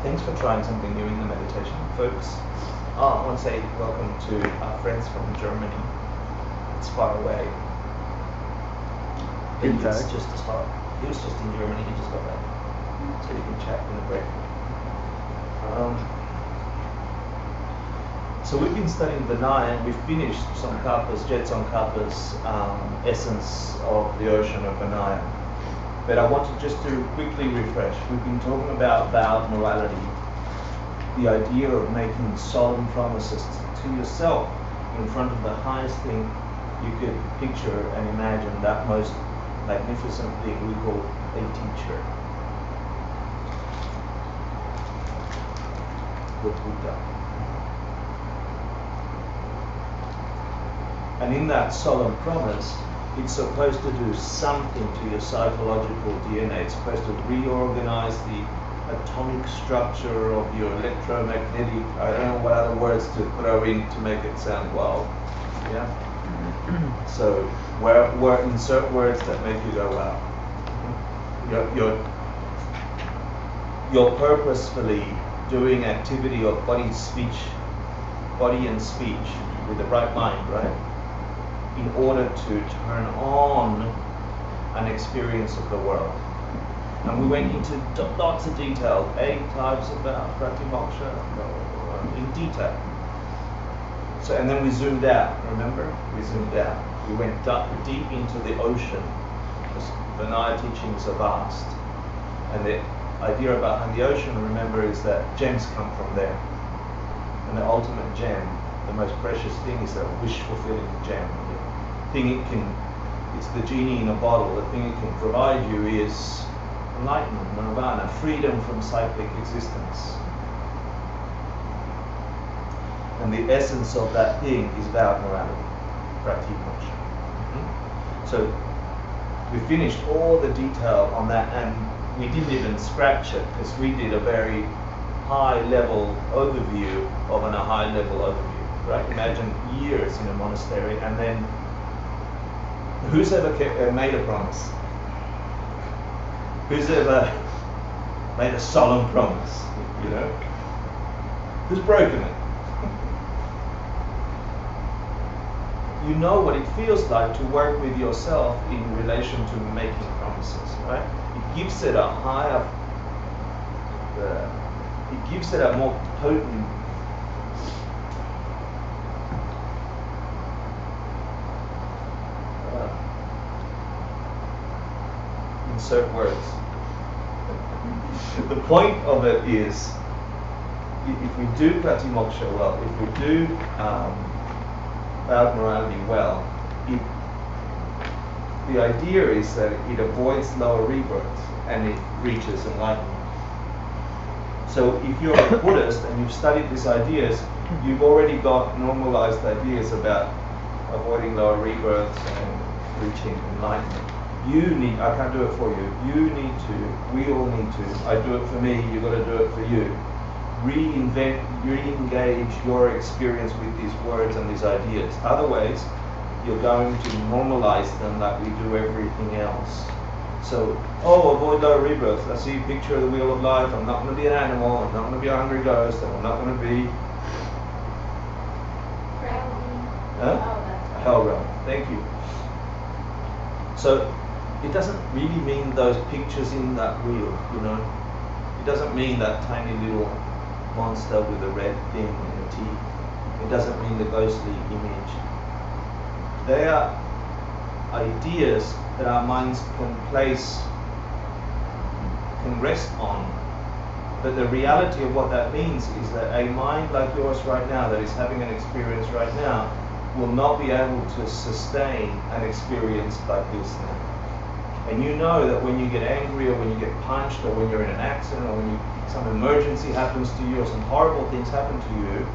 Thanks for trying something new in the meditation, folks. I want to say welcome to our friends from Germany. It's far away. It's just a start. He was just in Germany, he just got back. So you can chat in the break. So we've been studying Vinaya, and we've finished Tsongkhapa's, Je Tsongkhapa's essence of the ocean of Vinaya. But I wanted just to quickly refresh. We've been talking about vowed morality, the idea of making solemn promises to yourself in front of the highest thing you could picture and imagine, that most magnificent thing we call a teacher, the Buddha. And in that solemn promise, it's supposed to do something to your psychological DNA. It's supposed to reorganize the atomic structure of your electromagnetic, I don't know what other words to throw in to make it sound wow. Yeah? So where insert words that make you go wow. You're purposefully doing activity of body and speech with the right mind, right? In order to turn on an experience of the world. And we went into lots of detail, 8 types about pratimoksha in detail. So, and then we zoomed out, remember? We zoomed out. We went deep into the ocean. The Vinaya teachings are vast. And the idea behind the ocean, remember, is that gems come from there. And the ultimate gem, the most precious thing, is a wish-fulfilling gem. The thing it's the genie in a bottle. The thing it can provide you is enlightenment, nirvana, freedom from cyclic existence. And the essence of that thing is vowed morality, pratimoksha. So we finished all the detail on that, and we didn't even scratch it because we did a very high-level overview of a high-level overview, right? Imagine years in a monastery, and then who's ever made a promise? Who's ever made a solemn promise, you know? Who's broken it? You know what it feels like to work with yourself in relation to making promises, right? It gives it a higher, it gives it a more potent insert words. The point of it is, if we do pratimoksha well, if we do vowed morality well, the idea is that it avoids lower rebirth and it reaches enlightenment. So if you're a Buddhist and you've studied these ideas, you've already got normalized ideas about avoiding lower rebirths and reaching enlightenment. You need, I can't do it for you, you need to, we all need to, I do it for me, you've got to do it for you. Re-engage your experience with these words and these ideas. Otherwise, you're going to normalize them like we do everything else. So, avoid lower rebirth. I see a picture of the wheel of life. I'm not going to be an animal. I'm not going to be a hungry ghost. And I'm not going to be a hell realm. Thank you. So, it doesn't really mean those pictures in that wheel, you know. It doesn't mean that tiny little monster with a red thing and a teeth. It doesn't mean the ghostly image. They are ideas that our minds can rest on. But the reality of what that means is that a mind like yours right now, that is having an experience right now, will not be able to sustain an experience like this now. And you know that when you get angry, or when you get punched, or when you're in an accident, or when some emergency happens to you, or some horrible things happen to you,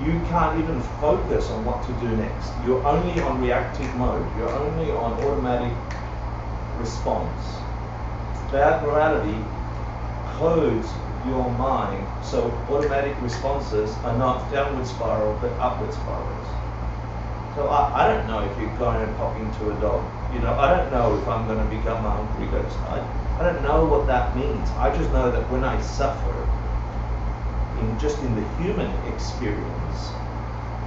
you can't even focus on what to do next. You're only on reactive mode. You're only on automatic response. Bad morality codes your mind, so automatic responses are not downward spiral, but upward spirals. So I don't know if you're going and popping to a dog. You know, I don't know if I'm going to become a hungry ghost. I don't know what that means. I just know that when I suffer, just in the human experience,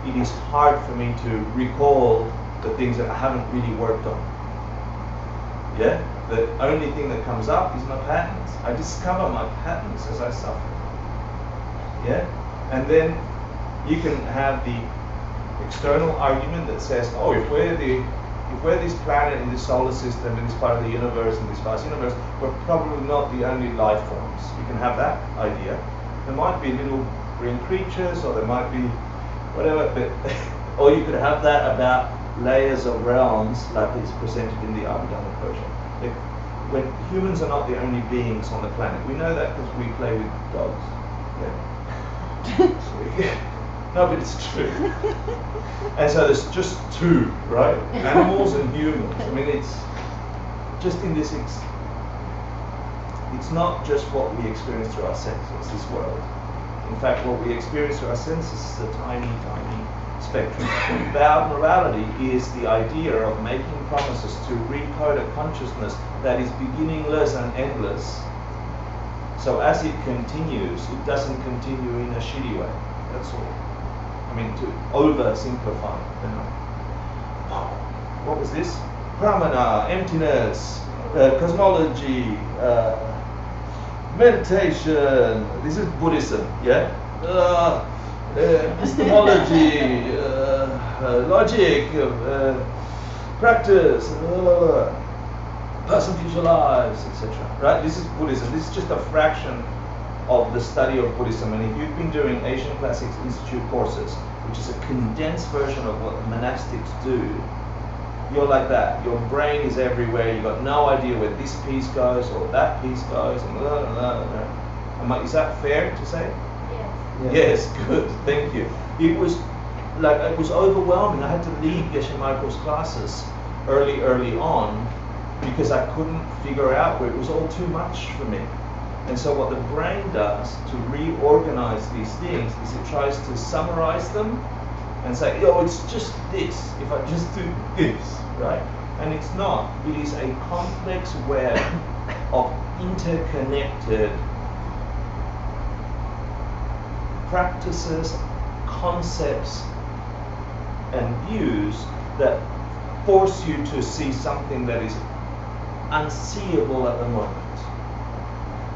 it is hard for me to recall the things that I haven't really worked on. Yeah? The only thing that comes up is my patterns. I discover my patterns as I suffer. Yeah? And then you can have the external argument that says, oh, if we're this planet in this solar system, in this part of the universe, in this vast universe, we're probably not the only life forms. You can have that idea. There might be little green creatures, or there might be whatever, but or you could have that about layers of realms, like it's presented in the Abhidhamma Kosha. When humans are not the only beings on the planet, we know that because we play with dogs. Yeah. No, but it's true. And so there's just two, right? Animals and humans. I mean, it's just in this. It's not just what we experience through our senses, this world. In fact, what we experience through our senses is a tiny, tiny spectrum. Morality is the idea of making promises to recode a consciousness that is beginningless and endless. So as it continues, it doesn't continue in a shitty way. That's all. I mean, to oversimplify. What was this? Pramana, emptiness, cosmology, meditation. This is Buddhism, yeah? Epistemology, logic, practice, past and future lives, etc. Right? This is Buddhism. This is just a fraction of the study of Buddhism. And if you've been doing Asian Classics Institute courses, which is a condensed version of what monastics do, you're like that. Your brain is everywhere. You've got no idea where this piece goes or that piece goes. And blah, blah, blah. Is that fair to say? Yes, good, thank you. It was overwhelming. I had to leave Geshe Michael's classes early on because I couldn't figure out where it was all too much for me. And so what the brain does to reorganize these things is it tries to summarize them and say, oh, it's just this, if I just do this, right? And it's not. It is a complex web of interconnected practices, concepts, and views that force you to see something that is unseeable at the moment.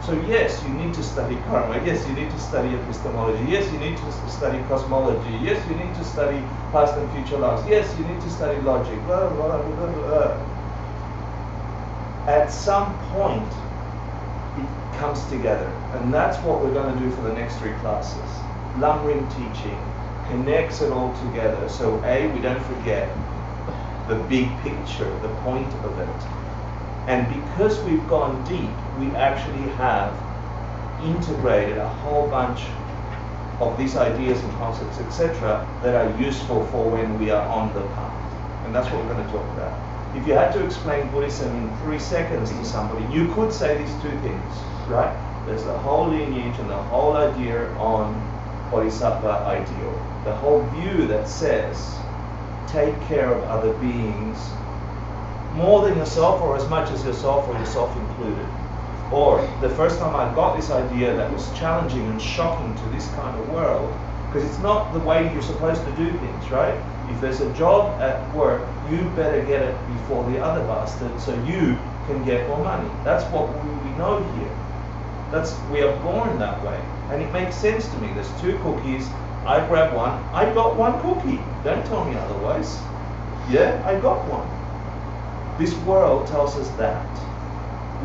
So yes, you need to study karma. Yes, you need to study epistemology. Yes, you need to study cosmology. Yes, you need to study past and future lives. Yes, you need to study logic. Blah, blah, blah, blah, blah. At some point, it comes together. And that's what we're going to do for the next 3 classes. Lamrim teaching connects it all together. So A, we don't forget the big picture, the point of it. And because we've gone deep, we actually have integrated a whole bunch of these ideas and concepts, etc., that are useful for when we are on the path. And that's what we're going to talk about. If you had to explain Buddhism in 3 seconds to somebody, you could say these 2 things, right? There's the whole lineage and the whole idea on Bodhisattva ideal. The whole view that says, take care of other beings more than yourself, or as much as yourself, or yourself included. Or the first time I got this idea that was challenging and shocking to this kind of world, because it's not the way you're supposed to do things, right? If there's a job at work, you better get it before the other bastard so you can get more money. That's what we know here. We are born that way. And it makes sense to me. There's 2 cookies, I grab one, I got 1 cookie. Don't tell me otherwise. Yeah, I got one. This world tells us that.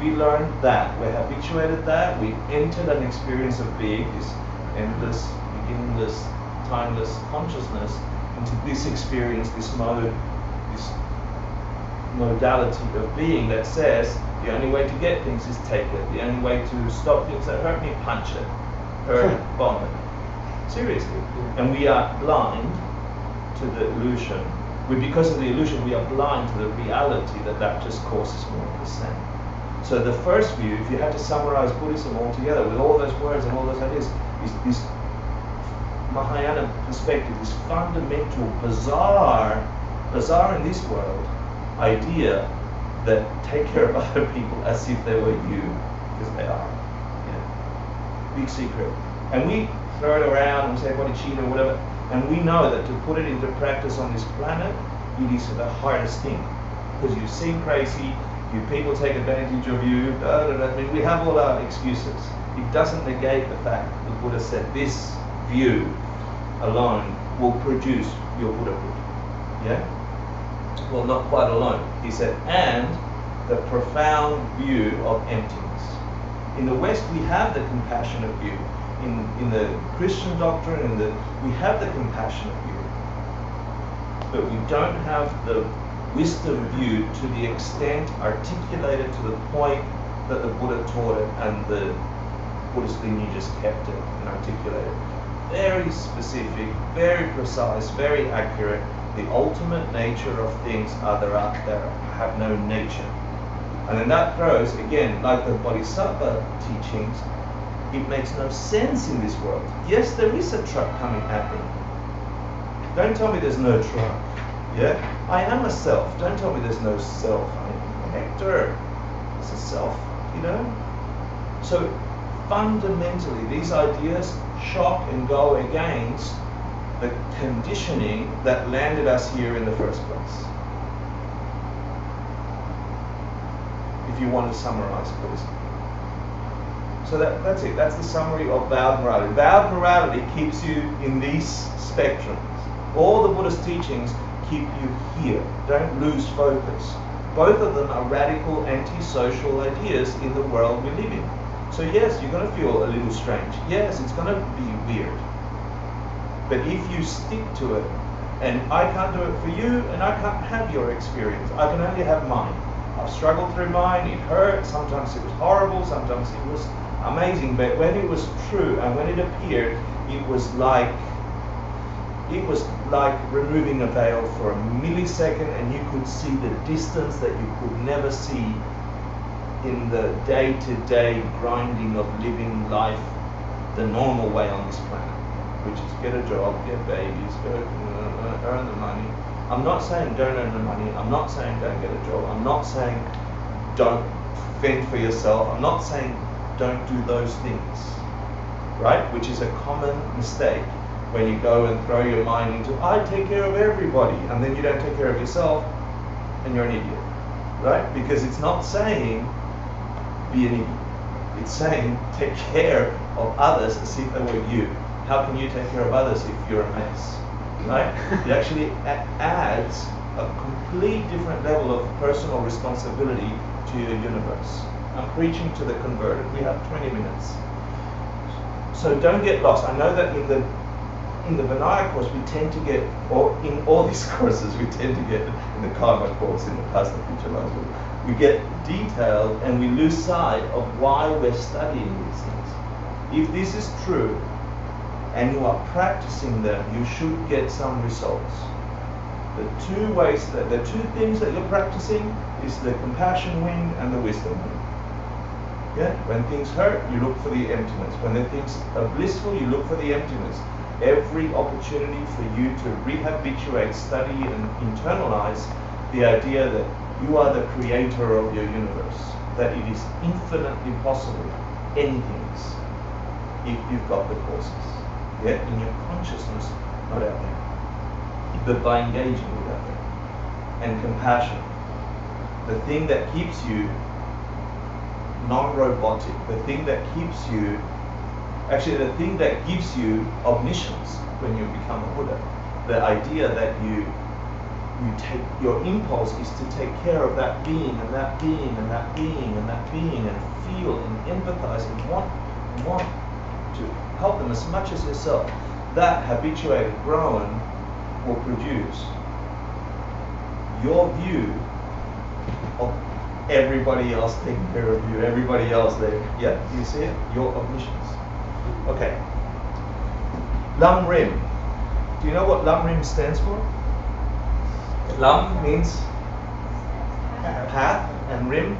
We learned that. We're habituated that. We entered an experience of being, this endless, beginningless, timeless consciousness, into this experience, this mode, this modality of being that says the only way to get things is take it. The only way to stop things that hurt me, punch it. Hurt it, bomb it. Seriously. And we are blind to the illusion. Because of the illusion, we are blind to the reality that just causes more of the same. So the first view, if you had to summarize Buddhism altogether with all those words and all those ideas, is this Mahayana perspective, this fundamental, bizarre in this world, idea that take care of other people as if they were you, because they are. Yeah. Big secret. And we throw it around and say bodhicitta or whatever, and we know that to put it into practice on this planet, it is the hardest thing. Because you seem crazy, you people take advantage of you, I mean, we have all our excuses. It doesn't negate the fact that the Buddha said this view alone will produce your Buddhahood. Yeah? Well, not quite alone. He said, and the profound view of emptiness. In the West, we have the compassionate view. In the Christian doctrine, we have the compassionate view. But we don't have the wisdom view to the extent articulated to the point that the Buddha taught it and the Buddhist lineages kept it and articulated it. Very specific, very precise, very accurate. The ultimate nature of things are there have no nature. And then that throws, again, like the Bodhisattva teachings, it makes no sense in this world. Yes, there is a truck coming at me. Don't tell me there's no truck. Yeah? I am a self. Don't tell me there's no self. Hector, it's a self, you know? So fundamentally, these ideas shock and go against the conditioning that landed us here in the first place. If you want to summarize, please. So that's it. That's the summary of vowed morality. Vowed morality keeps you in these spectrums. All the Buddhist teachings keep you here. Don't lose focus. Both of them are radical anti-social ideas in the world we live in. So yes, you're going to feel a little strange. Yes, it's going to be weird. But if you stick to it, and I can't do it for you, and I can't have your experience, I can only have mine. I've struggled through mine, it hurt, sometimes it was horrible, sometimes it was amazing, but when it was true and when it appeared, it was like removing a veil for a millisecond, and you could see the distance that you could never see in the day-to-day grinding of living life the normal way on this planet, which is get a job, get babies, earn the money. I'm not saying don't earn the money. I'm not saying don't get a job. I'm not saying don't fend for yourself. I'm not saying don't do those things, right? Which is a common mistake when you go and throw your mind into, I take care of everybody, and then you don't take care of yourself, and you're an idiot, right? Because it's not saying be an idiot. It's saying take care of others as if they were you. How can you take care of others if you're a mess, right? It actually adds a complete different level of personal responsibility to your universe. I'm preaching to the converted. We have 20 minutes. So don't get lost. I know that in the Vinaya course we tend to get, or in all these courses we tend to get, in the Karma course, in the past and future lives, we get detailed and we lose sight of why we're studying these things. If this is true and you are practicing them, you should get some results. The two things that you're practicing is the compassion wing and the wisdom wing. Yeah? When things hurt, you look for the emptiness. When the things are blissful, you look for the emptiness. Every opportunity for you to rehabituate, study, and internalize the idea that you are the creator of your universe, that it is infinitely possible, anything, if you've got the courses. Yeah? In your consciousness, not out there. But by engaging with that thing. And compassion. The thing that keeps you non-robotic, the thing that keeps you, actually the thing that gives you omniscience when you become a Buddha. The idea that you take, your impulse is to take care of that being and that being and that being and that being and feel and empathize and want to help them as much as yourself. That habituated growing will produce your view of everybody else taking care of you, everybody else there. Yeah, you see it? Your omniscience. Okay. Lam Rim. Do you know what Lam Rim stands for? Lam means path and Rim,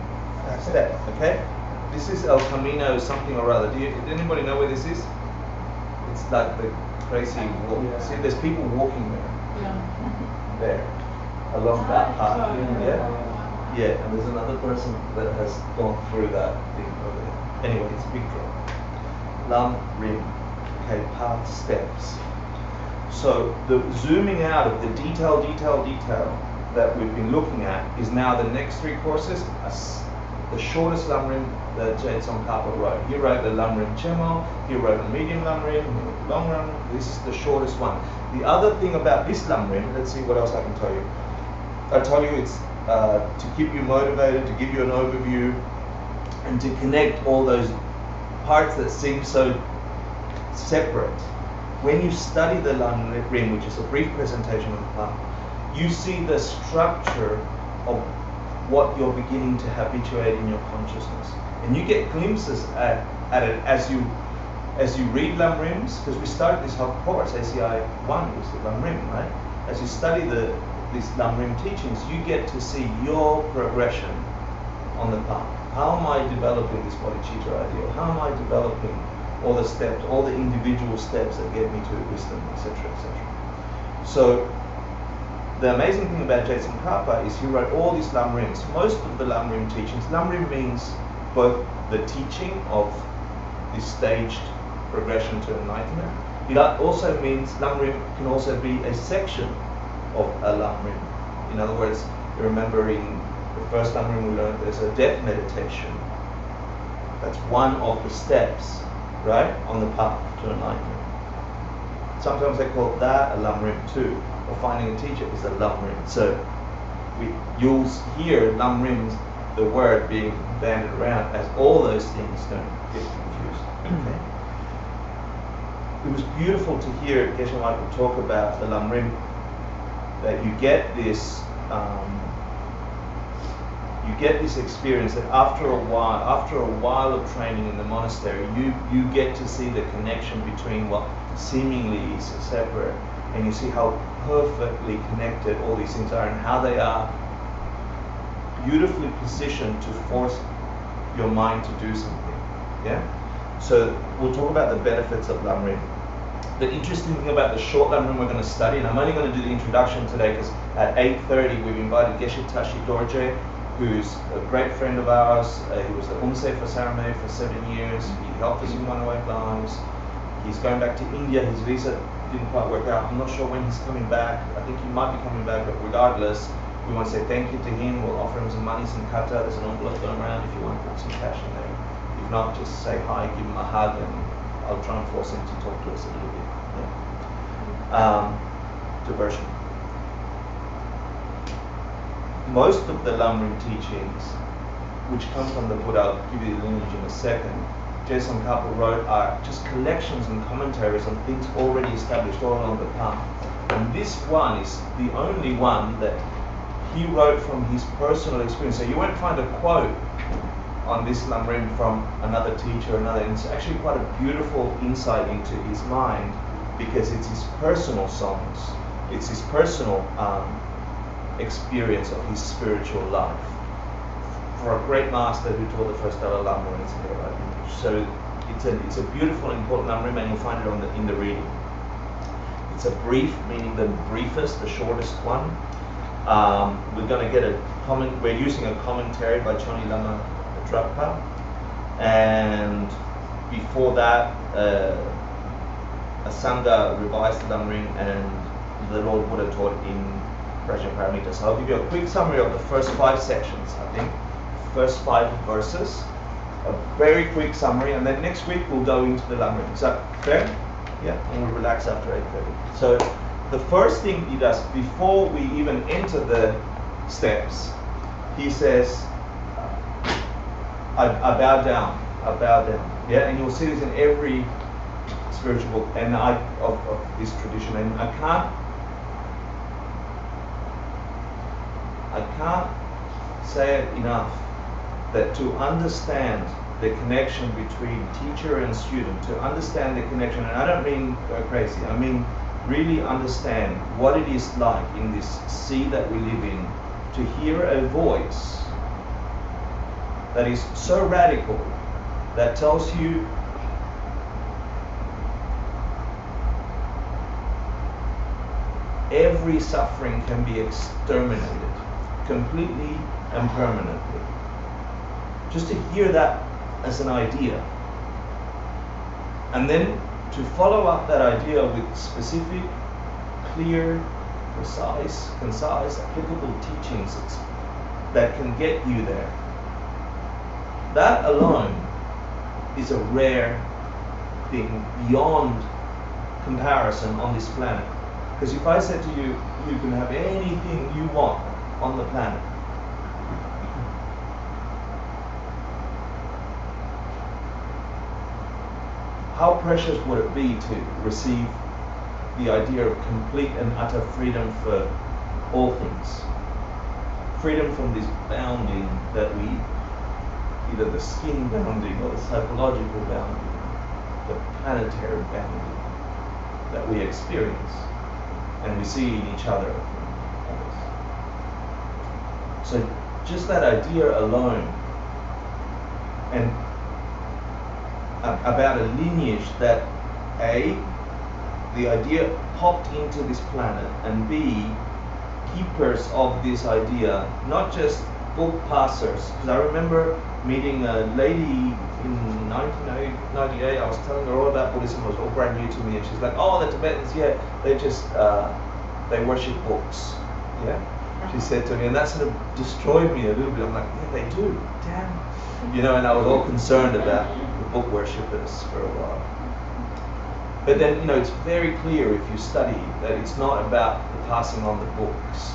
step. Okay? This is El Camino something or other. Does anybody know where this is? It's like the crazy walk. See, there's people walking there. Yeah. There. along that path. Yeah, and there's another person that has gone through that thing over there. Anyway, it's a big draw. Lam, rim, okay, path, steps. So the zooming out of the detail that we've been looking at is now the next three courses. The shortest lam rim that Jade Tsongkhapa wrote. He wrote the lam rim chemo, he wrote the medium lam rim, long lam rim. This is the shortest one. The other thing about this lam rim, let's see what else I can tell you. I tell you it's to keep you motivated, to give you an overview, and to connect all those parts that seem so separate. When you study the lam rim, which is a brief presentation of the path, you see the structure of what you're beginning to habituate in your consciousness, and you get glimpses at it as you read lam rims, because we started this whole course. ACI 1 was the lam rim, right? As you study these lam rim teachings, you get to see your progression on the path. How am I developing this bodhicitta ideal? How am I developing all the steps, all the individual steps that get me to wisdom, etc., etc. So the amazing thing about Jade Tsongkhapa is he wrote all these lam rims. Most of the lam rim teachings, lam rim means both the teaching of this staged progression to enlightenment. It also means lam rim can also be a section of a lam rim. In other words, you remember in the first lam rim we learned there's a death meditation. That's one of the steps, right, on the path to enlightenment. Sometimes they call that a lam rim too, or finding a teacher is a lam rim. So you'll hear lam rims, the word being banded around as all those things don't get confused. Okay. It was beautiful to hear Geshe Michael talk about the lam rim, that you get this experience that after a while of training in the monastery, you get to see the connection between what seemingly is separate, and you see how perfectly connected all these things are and how they are beautifully positioned to force your mind to do something. Yeah? So we'll talk about the benefits of lam rim. The interesting thing about the short lam rim we're going to study, and I'm only going to do the introduction today because at 8:30 we've invited Geshe Tashi Dorje, who's a great friend of ours. He was the Umse for Saramay for 7 years. He helped us in one-way lives. He's going back to India. His visa didn't quite work out. I'm not sure when he's coming back. I think he might be coming back, but regardless, we want to say thank you to him. We'll offer him some money, some kata. There's an envelope going around if you want to put some cash in there. If not, just say hi, give him a hug, and I'll try and force him to talk to us a little bit. Yeah. Diversion. Most of the lam rim teachings, which come from the Buddha, I'll give you the lineage in a second, Jade Tsongkhapa wrote are just collections and commentaries on things already established all along the path. And this one is the only one that he wrote from his personal experience. So you won't find a quote on this lam rim from another teacher, and it's actually quite a beautiful insight into his mind, because it's his personal songs, it's his personal experience of his spiritual life for a great master who taught the first Dalai Lama in Singapore. So it's a beautiful and important lam rim, and you'll find it in the reading. It's a brief, meaning the briefest, the shortest one. We're going to get we're using a commentary by Choni Lama Drappa, and before that a Sangha revised the lam rim, and the Lord Buddha taught in Prajnaparamita. So I'll give you a quick summary of the first 5 sections, I think. First 5 verses, a very quick summary, and then next week we'll go into the lam rim. Is that fair? Yeah, and we'll relax after 8:30. So the first thing he does, before we even enter the steps, he says, I bow down, yeah, and you'll see this in every spiritual book and of this tradition, and I can't say it enough that to understand the connection between teacher and student, to understand the connection, and I don't mean go crazy, I mean really understand what it is like in this sea that we live in, to hear a voice that is so radical, that tells you every suffering can be exterminated completely and permanently. Just to hear that as an idea, and then to follow up that idea with specific, clear, precise, concise, applicable teachings that can get you there. That alone is a rare thing beyond comparison on this planet. Because if I said to you, you can have anything you want on the planet, how precious would it be to receive the idea of complete and utter freedom for all things? Freedom from this bounding that we, either the skin bounding or the psychological bounding, the planetary bounding that we experience and we see in each other and others. So just that idea alone, and about a lineage that A, the idea popped into this planet, and B, keepers of this idea, not just book passers. Because I remember meeting a lady in 1998, I was telling her all about Buddhism, it was all brand new to me, and she's like, oh, the Tibetans, yeah, they just, they worship books, yeah? She said to me, and that sort of destroyed me a little bit. I'm like, yeah, they do, damn. You know, and I was all concerned about the book worshippers for a while. But then, you know, it's very clear if you study that it's not about the passing on the books,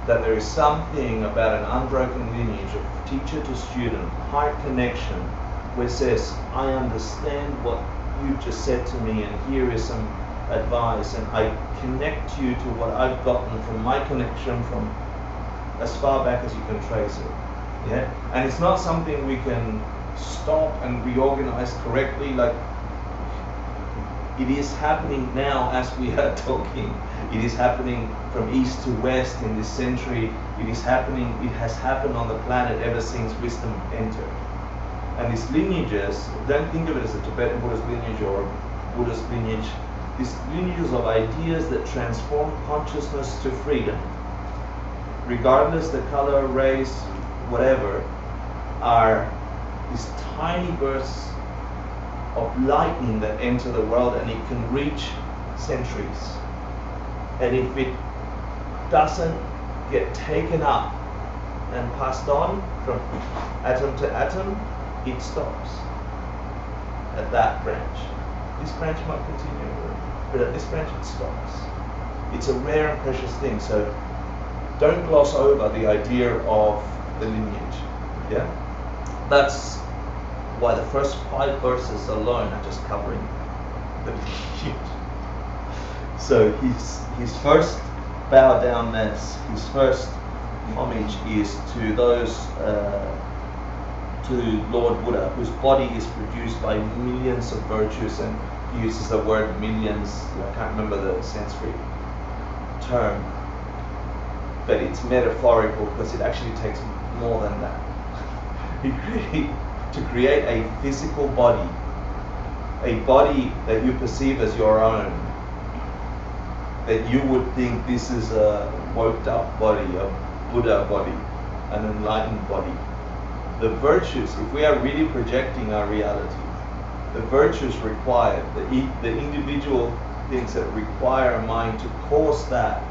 that there is something about an unbroken lineage of teacher to student, heart connection, where it says, I understand what you've just said to me, and here is some advice, and I connect you to what I've gotten from my connection from as far back as you can trace it. Yeah? And it's not something we can stop and reorganize correctly, like it is happening now as we are talking. It is happening from east to west in this century. It is happening, it has happened on the planet ever since wisdom entered. And these lineages, don't think of it as a Tibetan Buddhist lineage or a Buddhist lineage. These lineages of ideas that transform consciousness to freedom, regardless the color, race, whatever, are these tiny bursts of lightning that enter the world, and it can reach centuries. And if it doesn't get taken up and passed on from atom to atom, it stops at that branch. This branch might continue, but at this branch it stops. It's a rare and precious thing, so don't gloss over the idea of the lineage. Yeah? That's why the first 5 verses alone are just covering the lineage. So his first bow downness, his first homage is to those, to Lord Buddha, whose body is produced by millions of virtues, and he uses the word millions, I can't remember the Sanskrit term, but it's metaphorical because it actually takes more than that. To create a physical body, a body that you perceive as your own, that you would think this is a woke up body, a Buddha body, an enlightened body. The virtues, if we are really projecting our reality, the virtues required, the individual things that require a mind to cause that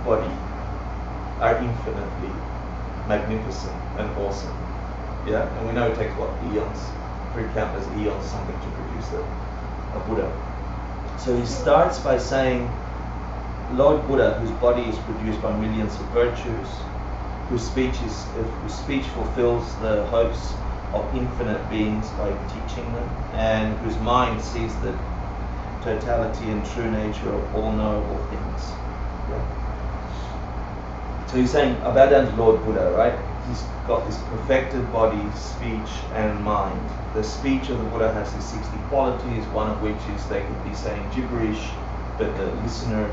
body are infinitely magnificent and awesome. Yeah, and we know it takes what, eons, for countless eons, something to produce a Buddha. So he starts by saying, Lord Buddha, whose body is produced by millions of virtues, whose speech fulfills the hopes of infinite beings by teaching them, and whose mind sees the totality and true nature of all knowable things. Yeah. So he's saying, I bow down to Lord Buddha, right? He's got this perfected body, speech, and mind. The speech of the Buddha has these 60 qualities, one of which is they could be saying gibberish, but the listener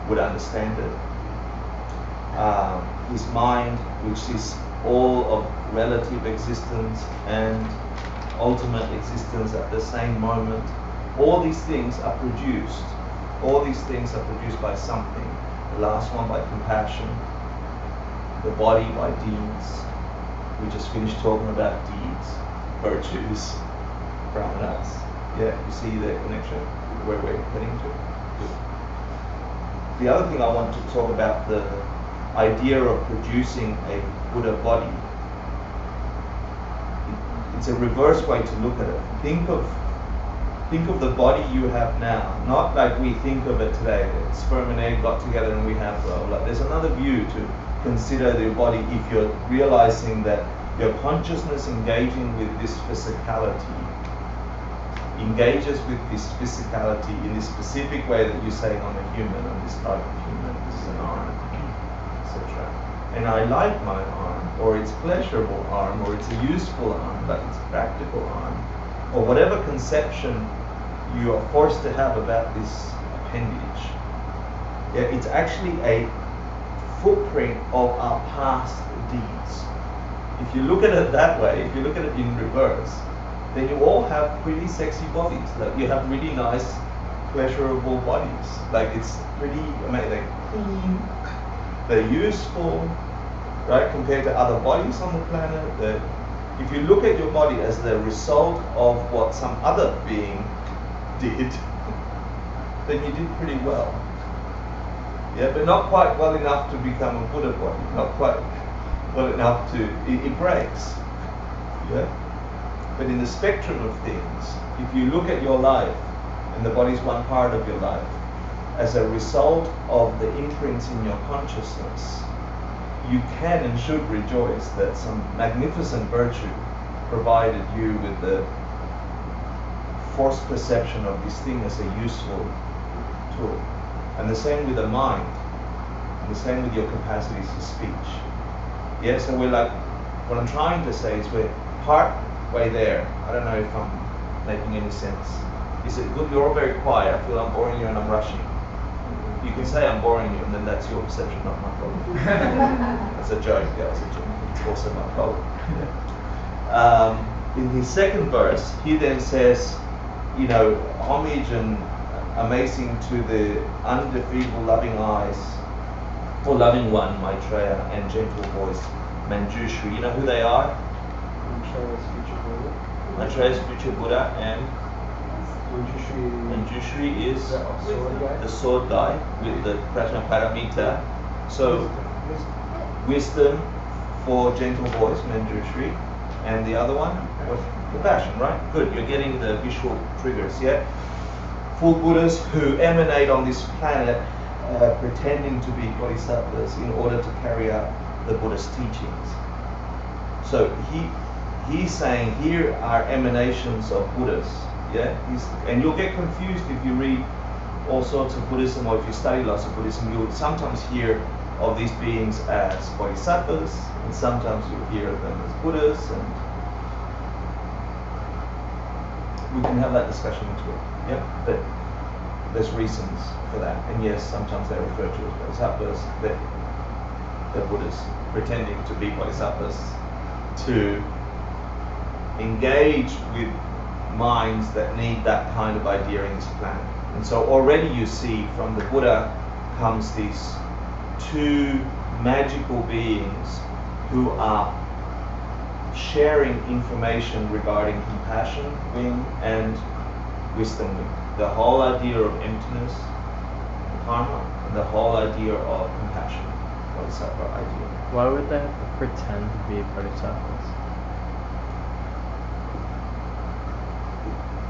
would understand it. His mind, which is all of relative existence and ultimate existence at the same moment. All these things are produced. All these things are produced by something. last one by compassion, the body by deeds. We just finished talking about deeds, virtues, brahmanas. Yeah, you see the connection where we're heading to? Good. The other thing I want to talk about, the idea of producing a Buddha body. It's a reverse way to look at it. Think of the body you have now, not like we think of it today. Sperm and egg got together and we have like, there's another view to consider the body if you're realizing that your consciousness engaging with this physicality engages with this physicality in this specific way that you're saying I'm a human, I'm this type of human, this is an arm, etc. And I like my arm, or it's pleasurable arm, or it's a useful arm, but it's a practical arm, or whatever conception you are forced to have about this appendage. Yeah, it's actually a footprint of our past deeds. If you look at it that way, if you look at it in reverse, then you all have pretty sexy bodies. Like you have really nice, pleasurable bodies. Like it's pretty amazing. They're clean, they're useful, right? Compared to other bodies on the planet. If you look at your body as the result of what some other being did, then you did pretty well. Yeah, but not quite well enough to become a Buddha body. Not quite well enough to, it breaks. Yeah. But in the spectrum of things, if you look at your life, and the body's one part of your life, as a result of the imprints in your consciousness, you can and should rejoice that some magnificent virtue provided you with the forced perception of this thing as a useful tool. And the same with the mind, and the same with your capacities to speech. Yeah, so we're like, what I'm trying to say is we're part way there. I don't know if I'm making any sense. Is it good? You're all very quiet. I feel I'm boring you and I'm rushing. You can say I'm boring you, and then that's your perception, not my problem. That's a joke. Yeah, that's a joke. It's also my problem. In his second verse, he then says, you know, homage and amazing to the undefeatable loving eyes, or loving one, Maitreya, and gentle voice, Manjushri. You know who they are? Maitreya's future Buddha, and Manjushri is the sword guy with the Prajna Paramita. So wisdom for gentle voice, Manjushri, and the other one, compassion, right? Good, you're getting the visual triggers, yeah? Full Buddhas who emanate on this planet pretending to be bodhisattvas in order to carry out the Buddha's teachings. So he's saying here are emanations of Buddhas, yeah? And you'll get confused if you read all sorts of Buddhism, or if you study lots of Buddhism, you'll sometimes hear of these beings as bodhisattvas, and sometimes you'll hear of them as Buddhas, and we can have that discussion into it, yeah? But there's reasons for that, and yes, sometimes they're referred to as bodhisattvas, they're Buddhas, pretending to be bodhisattvas, to engage with minds that need that kind of idea in this planet. And so already you see from the Buddha comes these two magical beings who are sharing information regarding compassion wing and wisdom wing. The whole idea of emptiness, karma, and the whole idea of compassion, bodhisattva idea. Why would they have to pretend to be bodhisattvas?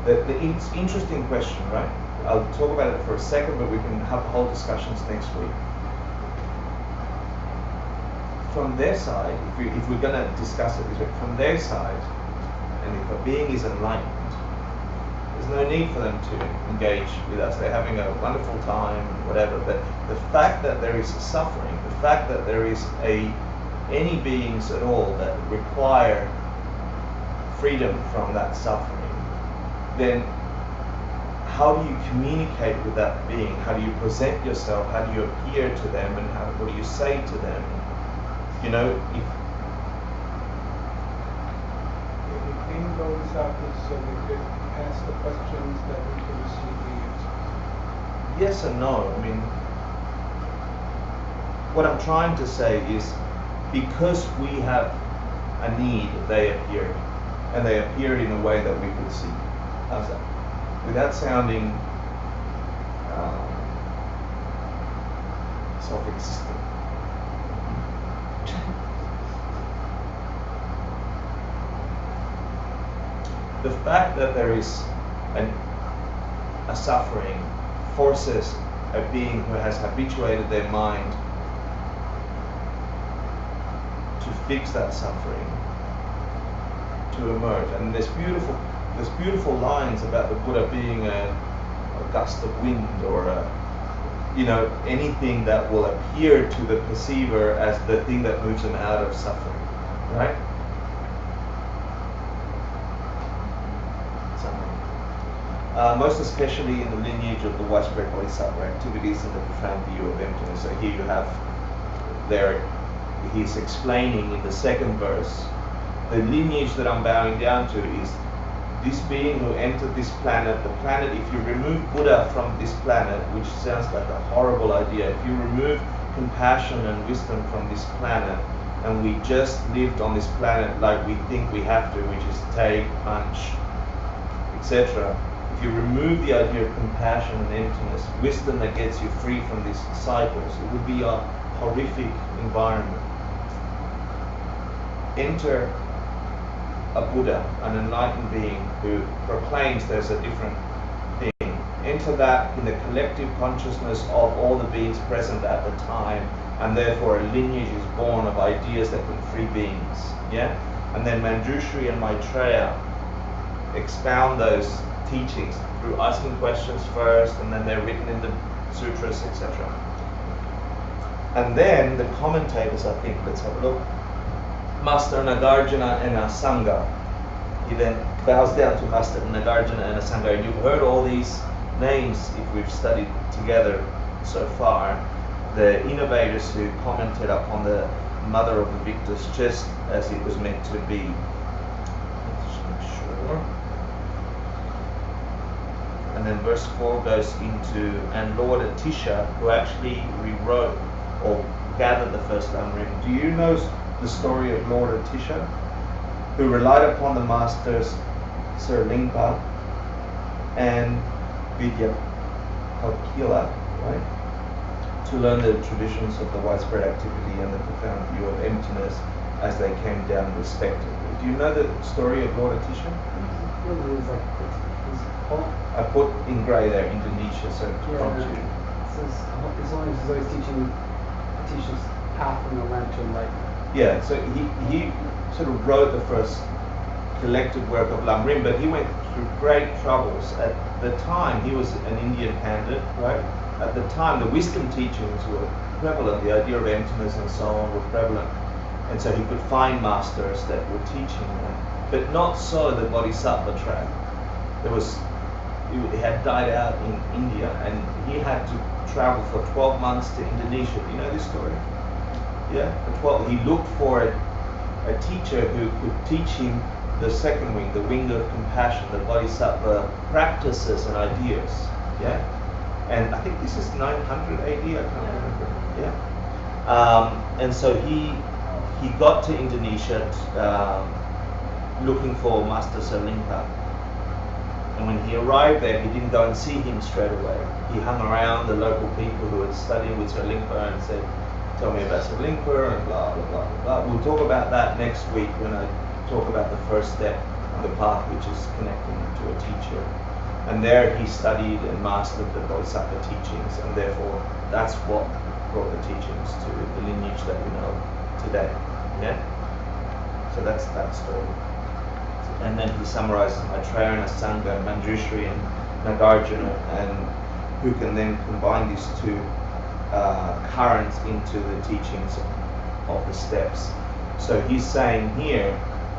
It's an interesting question, right? I'll talk about it for a second, but we can have whole discussions next week. From their side, if we're going to discuss it this way, from their side, and if a being is enlightened, there's no need for them to engage with us. They're having a wonderful time, whatever. But the fact that there is suffering, the fact that there is any beings at all that require freedom from that suffering, then how do you communicate with that being? How do you present yourself? How do you appear to them? And what do you say to them? You know, if they became bodhisattvas so they could ask the questions that we can receive the answers. yes and no. I mean, what I'm trying to say is, because we have a need, they appeared. And they appeared in a way that we could see. How's that? Without sounding self-existent. The fact that there is a suffering forces a being who has habituated their mind to fix that suffering to emerge. And there's beautiful lines about the Buddha being a gust of wind, or anything that will appear to the perceiver as the thing that moves them out of suffering, right? Most especially in the lineage of the widespread bodhisattva activities and the profound view of emptiness. So here you have there, he's explaining in the second verse, the lineage that I'm bowing down to is this being who entered this planet. The planet, if you remove Buddha from this planet, which sounds like a horrible idea, if you remove compassion and wisdom from this planet, and we just lived on this planet like we think we have to, which is take, punch, etc. If you remove the idea of compassion and emptiness, wisdom that gets you free from these cycles, it would be a horrific environment. Enter a Buddha, an enlightened being who proclaims there's a different thing. Enter that in the collective consciousness of all the beings present at the time, and therefore a lineage is born of ideas that can free beings. Yeah? And then Manjushri and Maitreya expound those teachings through asking questions first, and then they're written in the sutras, etc. And then the commentators, I think, let's have a look. Master Nagarjuna and Asanga. He then bows down to Master Nagarjuna and Asanga, and you've heard all these names if we've studied together so far. The innovators who commented upon the Mother of the Victors just as it was meant to be. Let's just make sure. And then verse 4 goes into, and Lord Atisha, who actually rewrote or gathered the first Lamrim. Do you know the story of Lord Atisha, who relied upon the masters Sir Lingpa and Vidya Kalkila, right, to learn the traditions of the widespread activity and the profound view of emptiness as they came down respectively. Do you know the story of Lord Atisha? I put in grey there, Indonesia, so to prompt you. As long as he's always teaching Atisha's path and the land to enlightenment. Yeah, so he sort of wrote the first collected work of Lamrim, but he went through great troubles. At the time, he was an Indian pandit, right? At the time, the wisdom teachings were prevalent, the idea of emptiness and so on were prevalent. And so he could find masters that were teaching them. But not so the Bodhisattva track. It had died out in India, and he had to travel for 12 months to Indonesia. Do you know this story? Yeah, he looked for a teacher who could teach him the second wing, the wing of compassion, the Bodhisattva practices and ideas. Yeah, and I think this is 900 AD. I can't remember. Yeah, and so he got to Indonesia looking for Master Serlingpa. And when he arrived there, he didn't go and see him straight away. He hung around the local people who had studied with Sir Lingpa and said, tell me about Sir Lingpa and blah, blah, blah, blah. We'll talk about that next week when I talk about the first step on the path, which is connecting to a teacher. And there he studied and mastered the Bodhisattva teachings, and therefore that's what brought the teachings to the lineage that we know today. Yeah? So that's that story. And then he summarizes Maitreya and Asanga, Manjushri and Nagarjuna, and who can then combine these two currents into the teachings of the steps. So he's saying here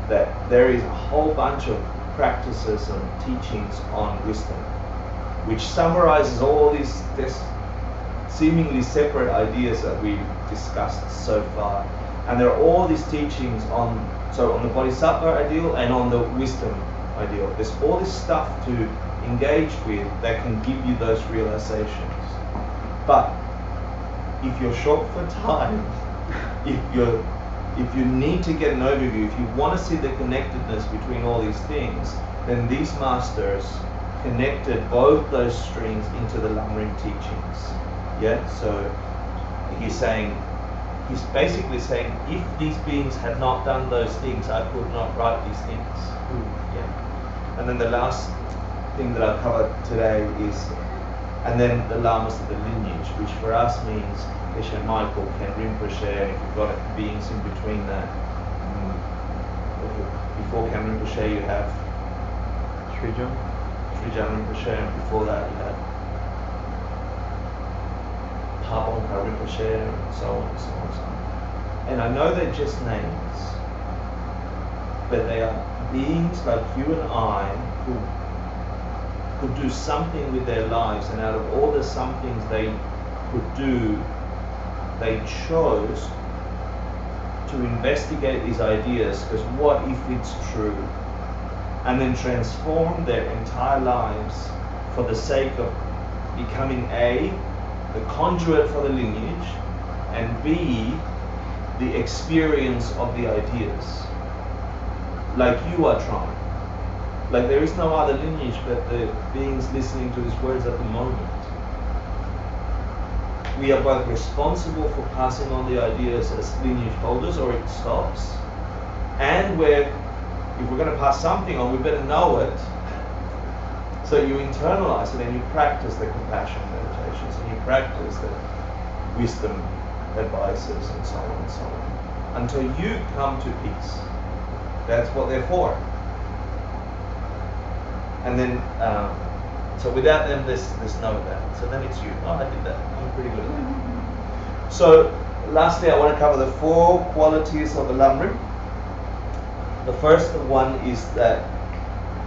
that there is a whole bunch of practices and teachings on wisdom, which summarizes all these seemingly separate ideas that we've discussed so far. And there are all these teachings on the Bodhisattva ideal and on the wisdom ideal. There's all this stuff to engage with that can give you those realizations. But if you're short for time, if you need to get an overview, if you want to see the connectedness between all these things, then these masters connected both those strings into the Lamrim teachings. Yeah, so he's basically saying, if these beings had not done those things, I could not write these things. Yeah. And then the last thing that I've covered today is, and then the lamas of the lineage, which for us means Geshe Michael, Ken Rinpoche, and if you've got beings in between that, before Ken Rinpoche you have Srijan. Srijan Rinpoche, and before that you have Pabonka Rinpoche, and so on and so on and so on. And I know they're just names, but they are beings like you and I who could do something with their lives, and out of all the somethings they could do, they chose to investigate these ideas, because what if it's true, and then transform their entire lives for the sake of becoming A, the conduit for the lineage, and B, the experience of the ideas, like you are trying. Like there is no other lineage but the beings listening to these words at the moment. We are both responsible for passing on the ideas as lineage holders, or it stops, and if we're going to pass something on, we better know it. So you internalize it and you practice the compassion meditations, and you practice the wisdom advices, and so on and so on, until you come to peace. That's what they're for. And then, so without them, there's no that. So then it's you. Oh, I did that. I'm pretty good at that. So lastly, I want to cover the 4 qualities of the Lamrim. The first one is that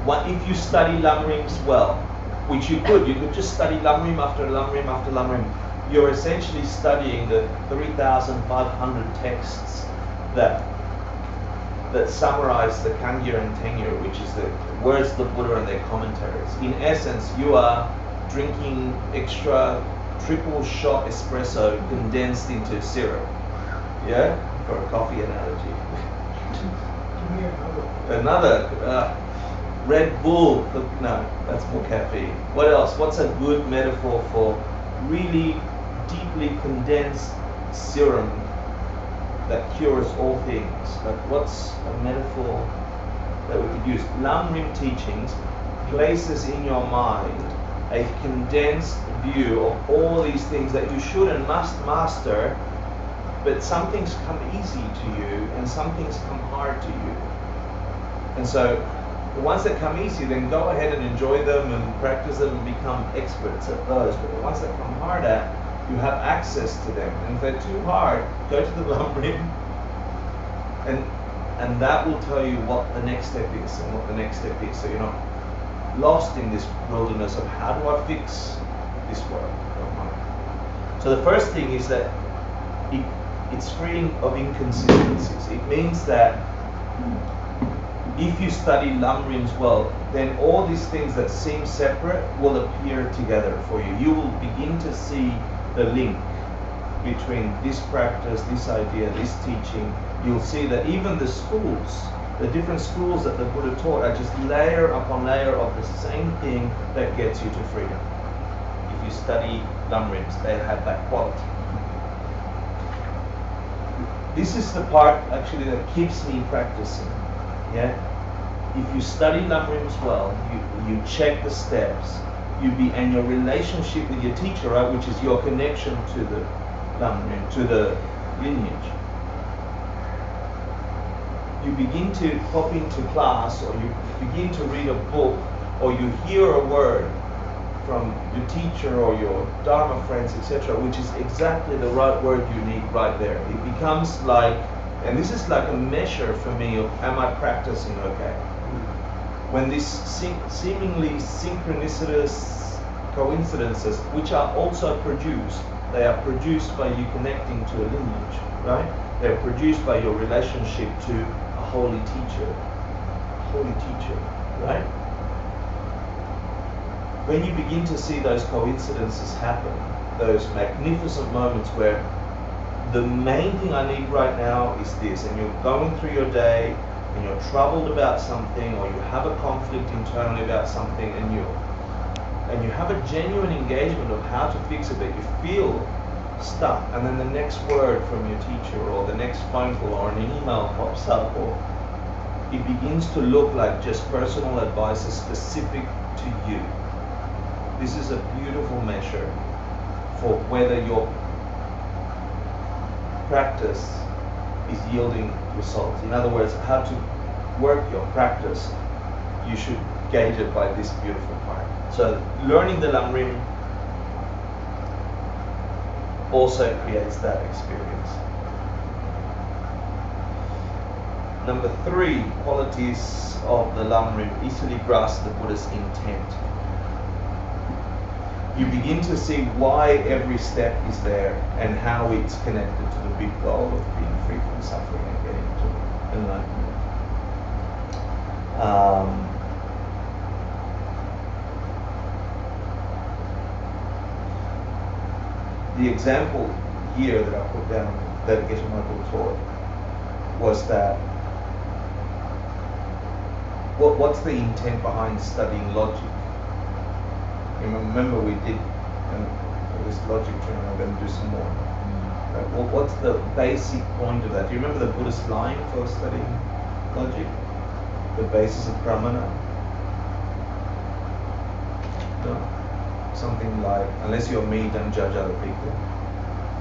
if you study Lamrims well, which you could just study Lamrim after Lamrim after Lamrim, you're essentially studying the 3,500 texts that summarize the Kangyur and Tengyur, which is the words of the Buddha and their commentaries. In essence, you are drinking extra triple shot espresso condensed into syrup. Yeah? For a coffee analogy. Give me Another Red Bull. No, that's more caffeine. What else? What's a good metaphor for really deeply condensed serum that cures all things? Like, what's a metaphor that we could use? Lamrim teachings places in your mind a condensed view of all these things that you should and must master, but some things come easy to you and some things come hard to you. And so the ones that come easy, then go ahead and enjoy them and practice them and become experts at those. But the ones that come hard at, you have access to them. And if they're too hard, go to the Lamrim, and that will tell you what the next step is and what the next step is. So you're not lost in this wilderness of how do I fix this world of mine. So the first thing is that it's freeing of inconsistencies. It means that if you study Lamrims well, then all these things that seem separate will appear together for you. You will begin to see the link between this practice, this idea, this teaching. You'll see that even the schools, the different schools that the Buddha taught, are just layer upon layer of the same thing that gets you to freedom. If you study Lamrims, they have that quality. This is the part actually that keeps me practicing. Yeah? If you study Lamrims well, you check the steps, and your relationship with your teacher, right, which is your connection to the Lamrim, to the lineage. You begin to pop into class, or you begin to read a book, or you hear a word from your teacher or your Dharma friends, etc., which is exactly the right word you need right there. It becomes like, and this is like a measure for me of, am I practicing okay? When these seemingly synchronicitous coincidences, which are also produced, they are produced by you connecting to a lineage, right? They're produced by your relationship to a holy teacher, right? When you begin to see those coincidences happen, those magnificent moments where the main thing I need right now is this, and you're going through your day and you're troubled about something, or you have a conflict internally about something, and you have a genuine engagement of how to fix it, but you feel stuck, and then the next word from your teacher or the next phone call or an email pops up, or it begins to look like just personal advice specific to you. This is a beautiful measure for whether your practice is yielding results. In other words, how to work your practice, you should gauge it by this beautiful part. So learning the Lamrim also creates that experience. Number 3, qualities of the Lamrim: easily grasp the Buddha's intent. You begin to see why every step is there and how it's connected to the big goal of being free from suffering and getting to enlightenment. The example here that I put down that Hector Marcel taught was that what's the intent behind studying logic? You remember we did this logic training, I'm going to do some more. Right? Well, what's the basic point of that? Do you remember the Buddhist line for studying logic? The basis of pramana? No? Something like, unless you're me, don't judge other people.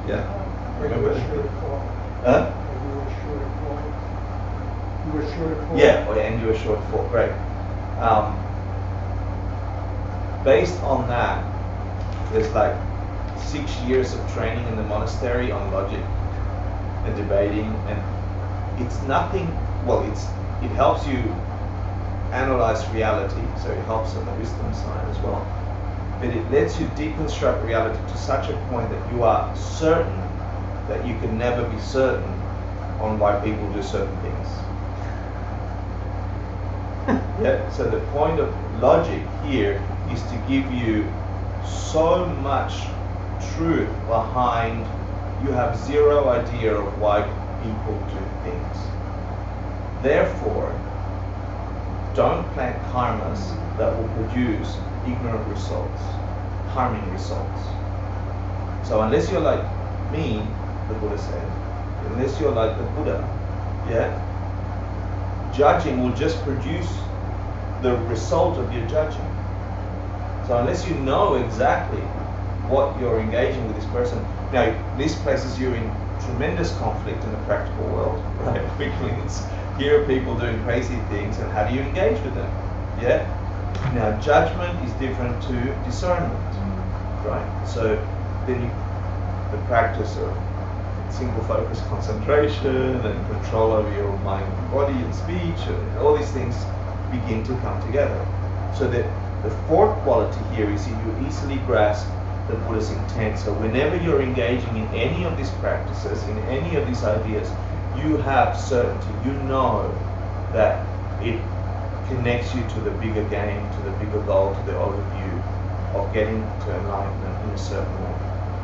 Yeah? Remember? Huh? You were short of 4. Yeah, and you were short 4, great. Based on that, there's like 6 years of training in the monastery on logic and debating, and it's nothing, well, it helps you analyze reality, so it helps on the wisdom side as well. But it lets you deconstruct reality to such a point that you are certain that you can never be certain on why people do certain things. Yeah, so the point of logic here is to give you so much truth behind, you have zero idea of why people do things. Therefore, don't plant karmas that will produce ignorant results, harming results. So unless you're like me, the Buddha said, unless you're like the Buddha, yeah, judging will just produce the result of your judging. So unless you know exactly what you're engaging with this person, now this places you in tremendous conflict in the practical world, right? Because here are people doing crazy things, and how do you engage with them? Yeah? Now judgment is different to discernment, right? So then the practice of single focus concentration and control over your mind, body and speech, and all these things begin to come together. So that the 4th quality here is that you easily grasp the Buddha's intent. So whenever you're engaging in any of these practices, in any of these ideas, you have certainty, you know that it connects you to the bigger game, to the bigger goal, to the overview of getting to enlightenment in a certain way.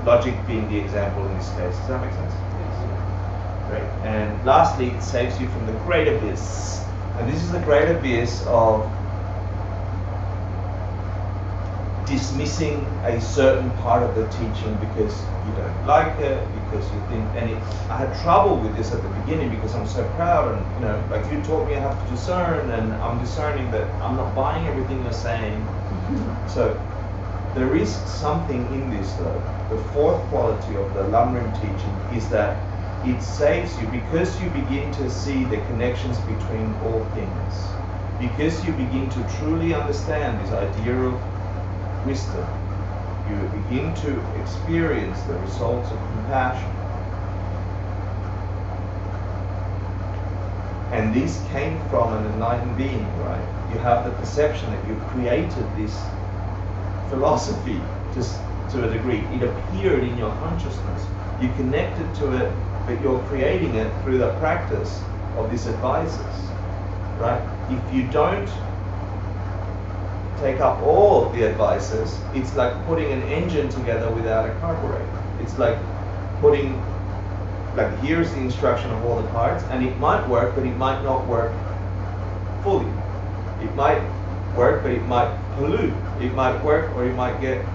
Logic being the example in this case. Does that make sense? Yes. Great. And lastly, it saves you from the great abyss. And this is the great abyss of dismissing a certain part of the teaching because you don't like it, because you think, and I had trouble with this at the beginning because I'm so proud, and like you taught me I have to discern, and I'm discerning that I'm not buying everything you're saying. So there is something in this though. The 4th quality of the Lamrim teaching is that it saves you because you begin to see the connections between all things. Because you begin to truly understand this idea of wisdom, you begin to experience the results of compassion. And this came from an enlightened being, right? You have the perception that you created this philosophy to a degree. It appeared in your consciousness. You connected to it, but you're creating it through the practice of these advices, right? If you don't take up all the advices, it's like putting an engine together without a carburetor. It's like putting, like here's the instruction of all the parts, and it might work, but it might not work fully. It might work, but it might pollute. It might work, or it might get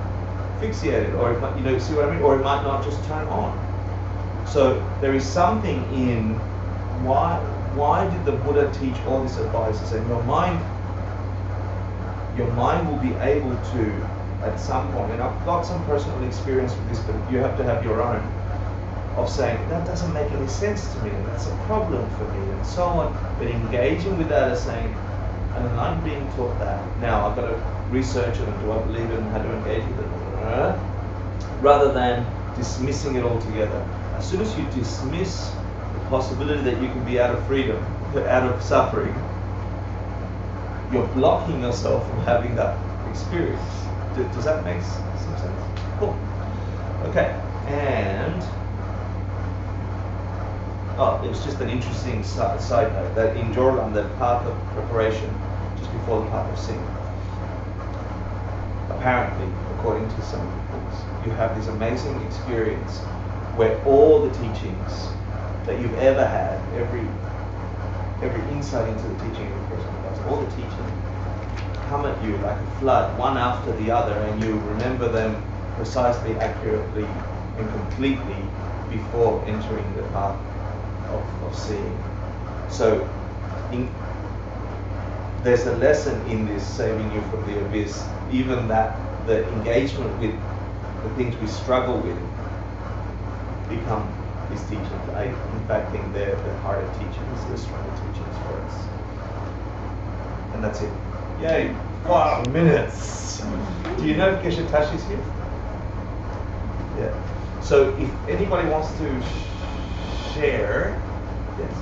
fixated, or it might, you know, see what I mean? Or it might not just turn on. So there is something in why did the Buddha teach all these advices? And your mind will be able to, at some point, and I've got some personal experience with this, but you have to have your own, of saying, that doesn't make any sense to me, and that's a problem for me, and so on. But engaging with that as saying, and I'm being taught that, now I've got to research it, and do I believe it, and how to engage with it, rather than dismissing it altogether. As soon as you dismiss the possibility that you can be out of freedom, out of suffering, you're blocking yourself from having that experience. Does that make some sense? Cool. Okay, and it was just an interesting side note that in Jordan, the path of preparation, just before the path of sin, apparently, according to some books, you have this amazing experience where all the teachings that you've ever had, every insight into the teaching of the person class, all the teaching come at you like a flood, one after the other, and you remember them precisely, accurately, and completely before entering the path of seeing. So there's a lesson in this saving you from the abyss, even that the engagement with the things we struggle with become these teachings. I in fact think they're the harder teachings, the stronger teachings for us. And that's it. Yay, 5 minutes. Do you know if Geshe Tashi's here? Yeah. So if anybody wants to share, yes,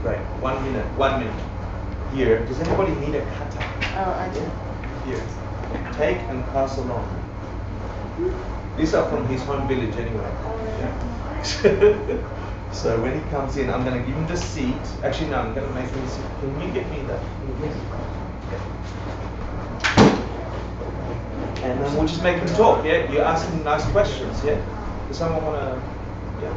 right, 1 minute, 1 minute. Here, does anybody need a kata? Oh, I do. Here, take and pass along. These are from his home village anyway. Yeah. So when he comes in, I'm going to give him the seat. Actually, no, I'm going to make him sit. Can you get me that? And then we'll just make him talk, yeah? You ask him nice questions, yeah? Does someone want to, yeah?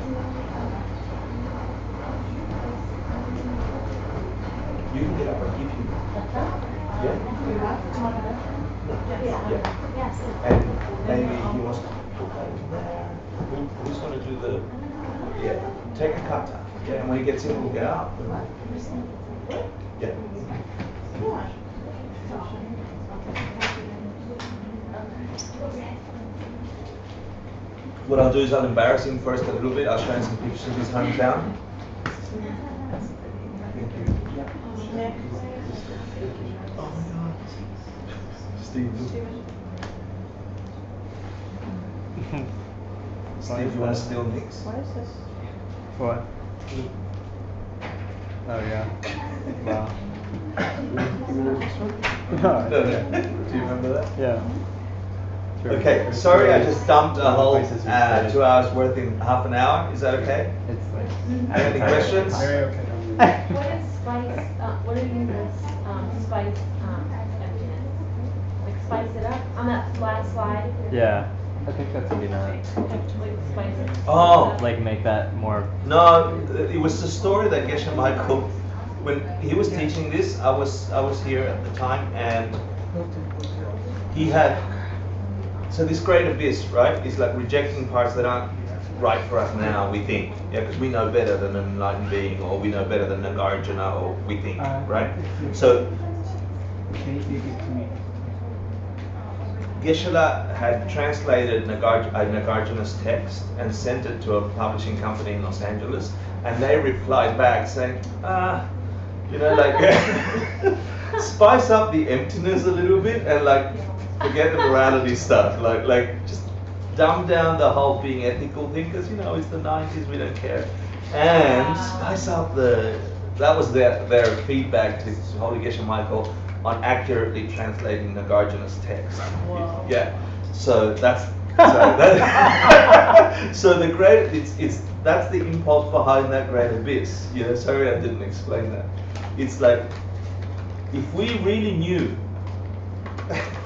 You can get up and give him. Yeah? Yeah. And maybe he wants to put that in there. Who's going to do the, yeah, take a kata. Yeah, and when he gets in, we'll get out. Yeah. What I'll do is I'll embarrass him first a little bit. I'll show him some pictures of his hometown. Thank you. Oh my God. Steve. Steve, you want to steal Nick's? What is this? What? Oh yeah. Wow. No. Do you remember that? Yeah. Sure. Okay, sorry I just dumped a whole 2 hours worth in half an hour. Is that okay? It's like. Any questions? Very okay. What is spice, what do you mean by spice, emptiness? Like spice it up, on that last slide? Yeah. I think that's what you know. Like spice it. Oh. Like make that more. No, it was the story that Geshe Michael, when he was teaching this, I was here at the time, and he had, so this great abyss, right, is like rejecting parts that aren't right for us now, we think. Yeah, because we know better than an enlightened being, or we know better than Nagarjuna, or we think, right? So, Geshe-la had translated Nagarjuna's text and sent it to a publishing company in Los Angeles, and they replied back saying, you know, like, spice up the emptiness a little bit, and like, forget the morality stuff, like just dumb down the whole being ethical thing, because you know it's the 90s, we don't care, and spice up that was their feedback to Holy Geshe Michael on accurately translating Nagarjuna's text. Wow. Yeah, so that's so the great that's the impulse behind that great abyss. You know, sorry I didn't explain that. It's like if we really knew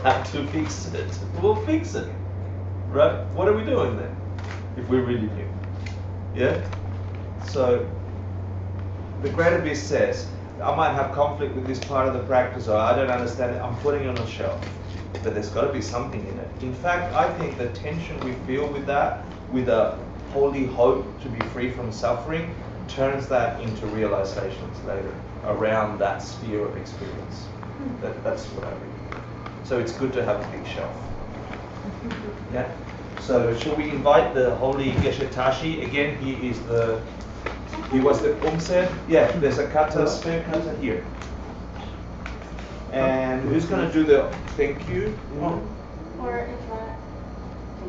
how to fix it, we'll fix it. Right? What are we doing then? If we really knew. Yeah? So, the Great Abyss says, I might have conflict with this part of the practice, or I don't understand it, I'm putting it on a shelf. But there's got to be something in it. In fact, I think the tension we feel with that, with a holy hope to be free from suffering, turns that into realizations later around that sphere of experience. That's what I read. So it's good to have a big shelf. Yeah. So shall we invite the holy Geshe Tashi again? He was the Umse. Yeah. There's a kata, spare kata here. And who's going to do the thank you? Oh. Or is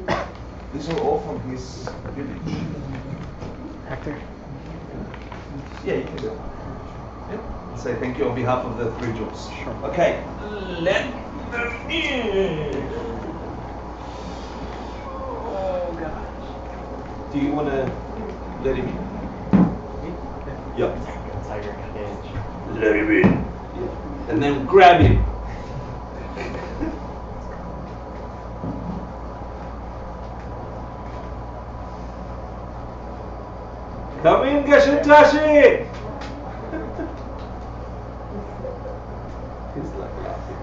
that? These are all from his village. Hector? Yeah, you can do it. Yeah. Say thank you on behalf of the 3 jewels. Sure. Okay, let them in. Oh gosh. Do you want to let him in? Yep. Tiger in a cage. Let him in. Yeah. And then grab him. Come in, Geshe Tashi! He's like laughing.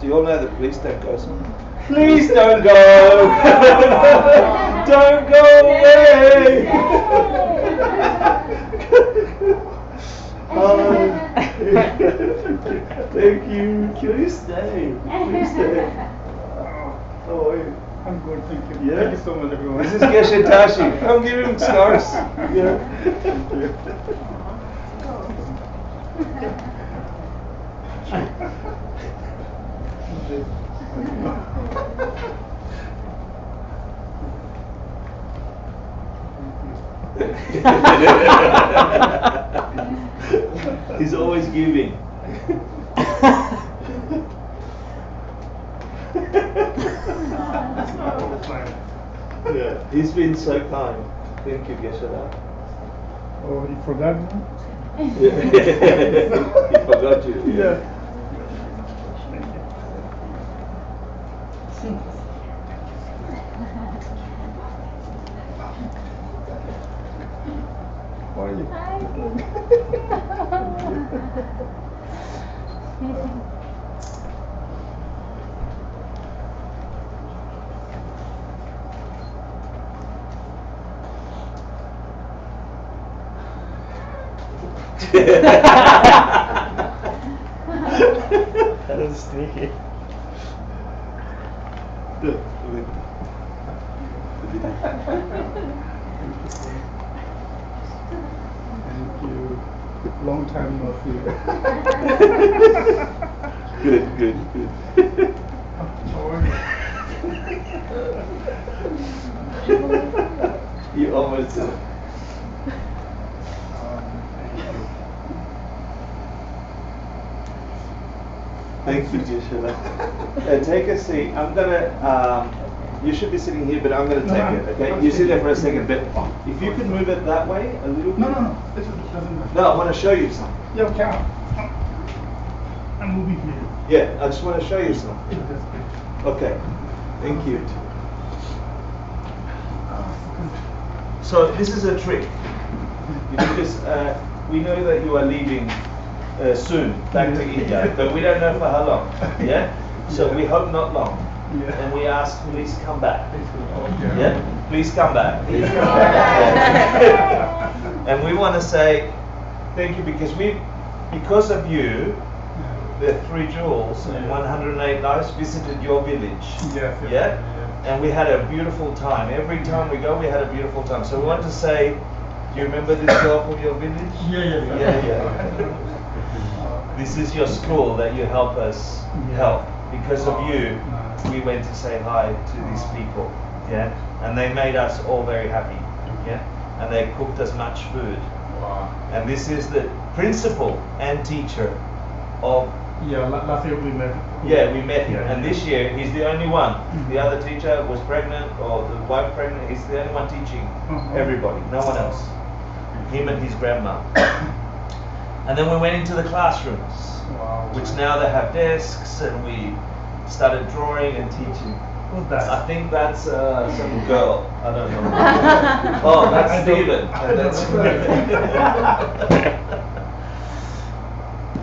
Do you all know that please don't go somewhere? Please don't go! Don't go away! Thank you. Please stay. Please stay. How are you? I'm good, thank you. Yeah? Thank you so much, everyone. This is Geshe Tashi. Come give him stars. Yeah. Thank you. He's always giving. Yeah, he's been so kind. Thank you, Geshe. Oh, you forgot me? He forgot you. Yeah. How are you? That is sneaky. Thank you. Long time no see. Good. How are you? You almost did it. Thank you, Geshe. Take a seat. I'm gonna. You should be sitting here, but I'm gonna take it. Okay. You sit there for a second, but if you could move it that way a little bit. No. This doesn't matter. No, I want to show you something. Yeah, okay. I'm moving here. Yeah, I just want to show you something. Yeah, that's great. Okay. Thank you. So this is a trick because we know that you are leaving soon back to India, but we don't know for how long. Yeah. So we hope not long. Yeah. And we ask, please come back. Okay. Yeah. Please come back. Please come back. And we want to say thank you because of you. The 3 jewels and 108 lives visited your village. Yes. Yeah? And we had a beautiful time. Every time we go, we had a beautiful time. So we want to say, do you remember this girl from your village? Yeah. This is your school that you help us help. Because of you, we went to say hi to these people. Yeah? And they made us all very happy. Yeah? And they cooked us much food. Wow. And this is the principal and teacher of. Yeah, last year we met. Yeah, we met him, Yeah. and this year he's the only one. The other teacher was pregnant, or the wife pregnant. He's the only one teaching everybody, no one else. him and his grandma. And then we went into the classrooms, Wow. which now they have desks, and we started drawing and teaching. Who's that? I think that's some girl. I don't know. Oh, that's I don't- Steven. I And don't that's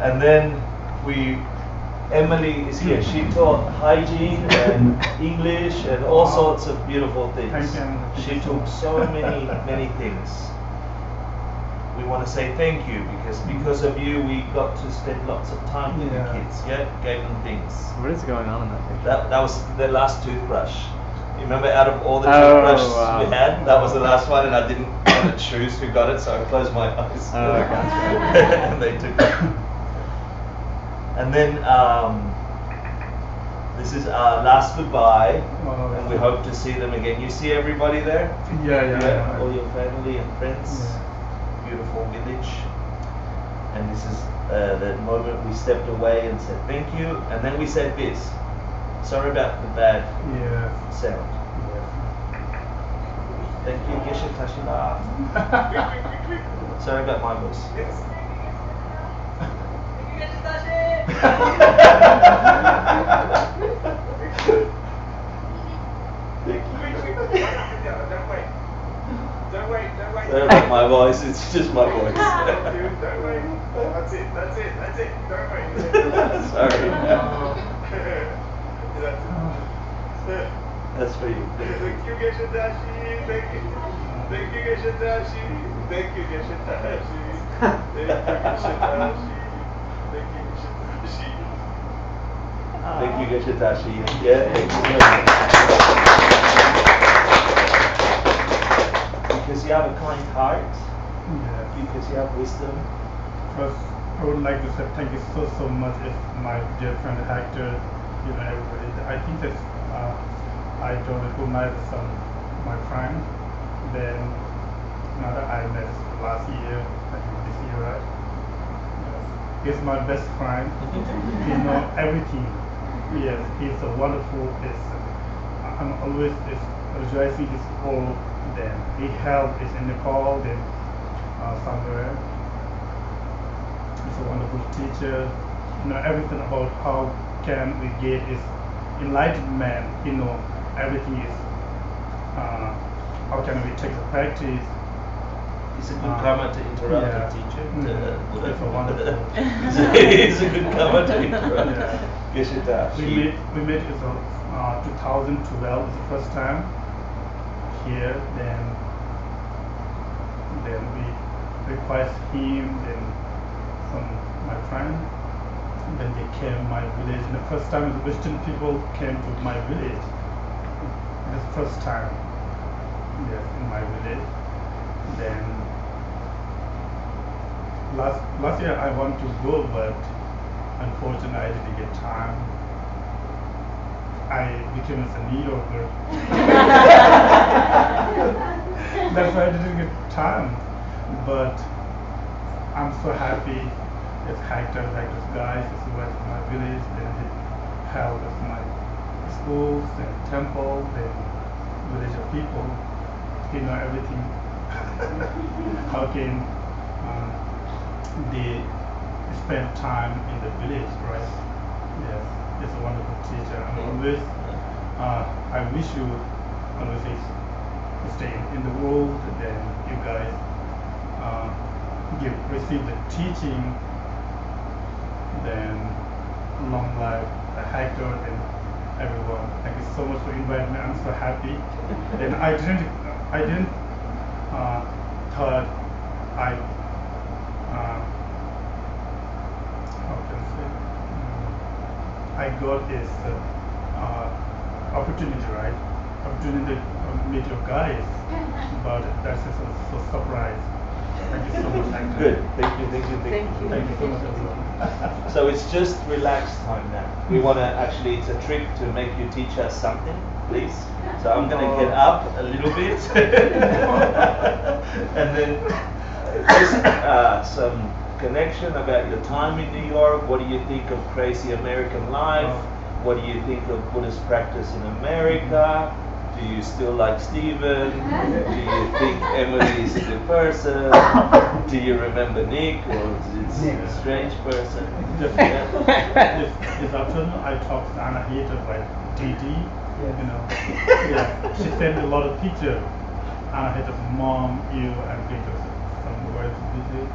and then Emily is here. She taught hygiene and English and all Wow. sorts of beautiful things. Thank you, Emily. Thank She you so took much. so many things. We want to say thank you because of you we got to spend lots of time with Yeah. the kids. Yeah, gave them things. What is going on in that picture? That was the last toothbrush. You remember out of all the Oh, toothbrushes wow. we had, that was the last one, and I didn't want to choose who got it, so I closed my eyes. Oh, gotcha. And they took it. And then this is our last goodbye, Wow. and we hope to see them again. You see everybody there? Yeah. All your family and friends. Yeah. Beautiful village. And this is the moment we stepped away and said thank you, and then we said this. Sorry about the bad Yeah. sound. Thank you, Geshe Tashima. Sorry about my voice. Sorry about my voice, it's just my voice. Sorry. That's for you. Thank you, Geshadashi. Thank you. Thank you, Geshadashi. Thank you, Geshadashi. Thank you, Geshadashi. Thank you, Geshadashi. Thank you, Geshadashi. Yeah, thank you. Because you have a kind heart, Yeah. because you have wisdom. First, I would like to say thank you so much. It's my dear friend Hector, everybody. I think that I don't recognize my friend. Then another I met last year, I think this year, right? Yes. He's my best friend. He knows everything. Yes, he's a wonderful person. I'm always rejoicing his all. Then he helped is in Nepal, then somewhere. He's a wonderful teacher. Everything about how can we get is enlightenment. Everything is how can we take the practice. It's a good comment to interrupt Yeah. a teacher. It's a wonderful. It's a good comment to interrupt. Yeah. Geshadashi. We met in 2012 is the first time here. Then we request him. Then my friend. Then they came my village. And the first time the Western people came to my village. This first time. Yes, in my village. Then last year I want to go, but unfortunately I didn't get time. I became a New Yorker. That's why I didn't get time. But I'm so happy. It's Hector's guys. It's went to my village. Then he held us my schools and temple. Then village of people. Everything. How can they spend time in the village, right? Yes, it's a wonderful teacher. I'm always, I wish you always stay in the world, and then you guys receive the teaching, then long life, the Hector, and everyone. Thank you so much for inviting me. I'm so happy. Then I didn't thought I how can I say I got this opportunity, right? Opportunity to meet your guys, but that's just so surprise. Thank you so much. Hector. Good. Thank you. Thank you so much, everyone. So it's just relaxed time now. We want to actually, it's a trick to make you teach us something, please. So I'm going to get up a little bit. And then just some connection about your time in New York. What do you think of crazy American life? What do you think of Buddhist practice in America? Do you still like Steven? Do you think Emily is a good person? Do you remember Nick, or is it a strange person? This afternoon I talked to Anna Hater by Didi. You know, yeah, she sent a lot of pictures. Anna Hater's mom, you, and Victor somewhere to visit.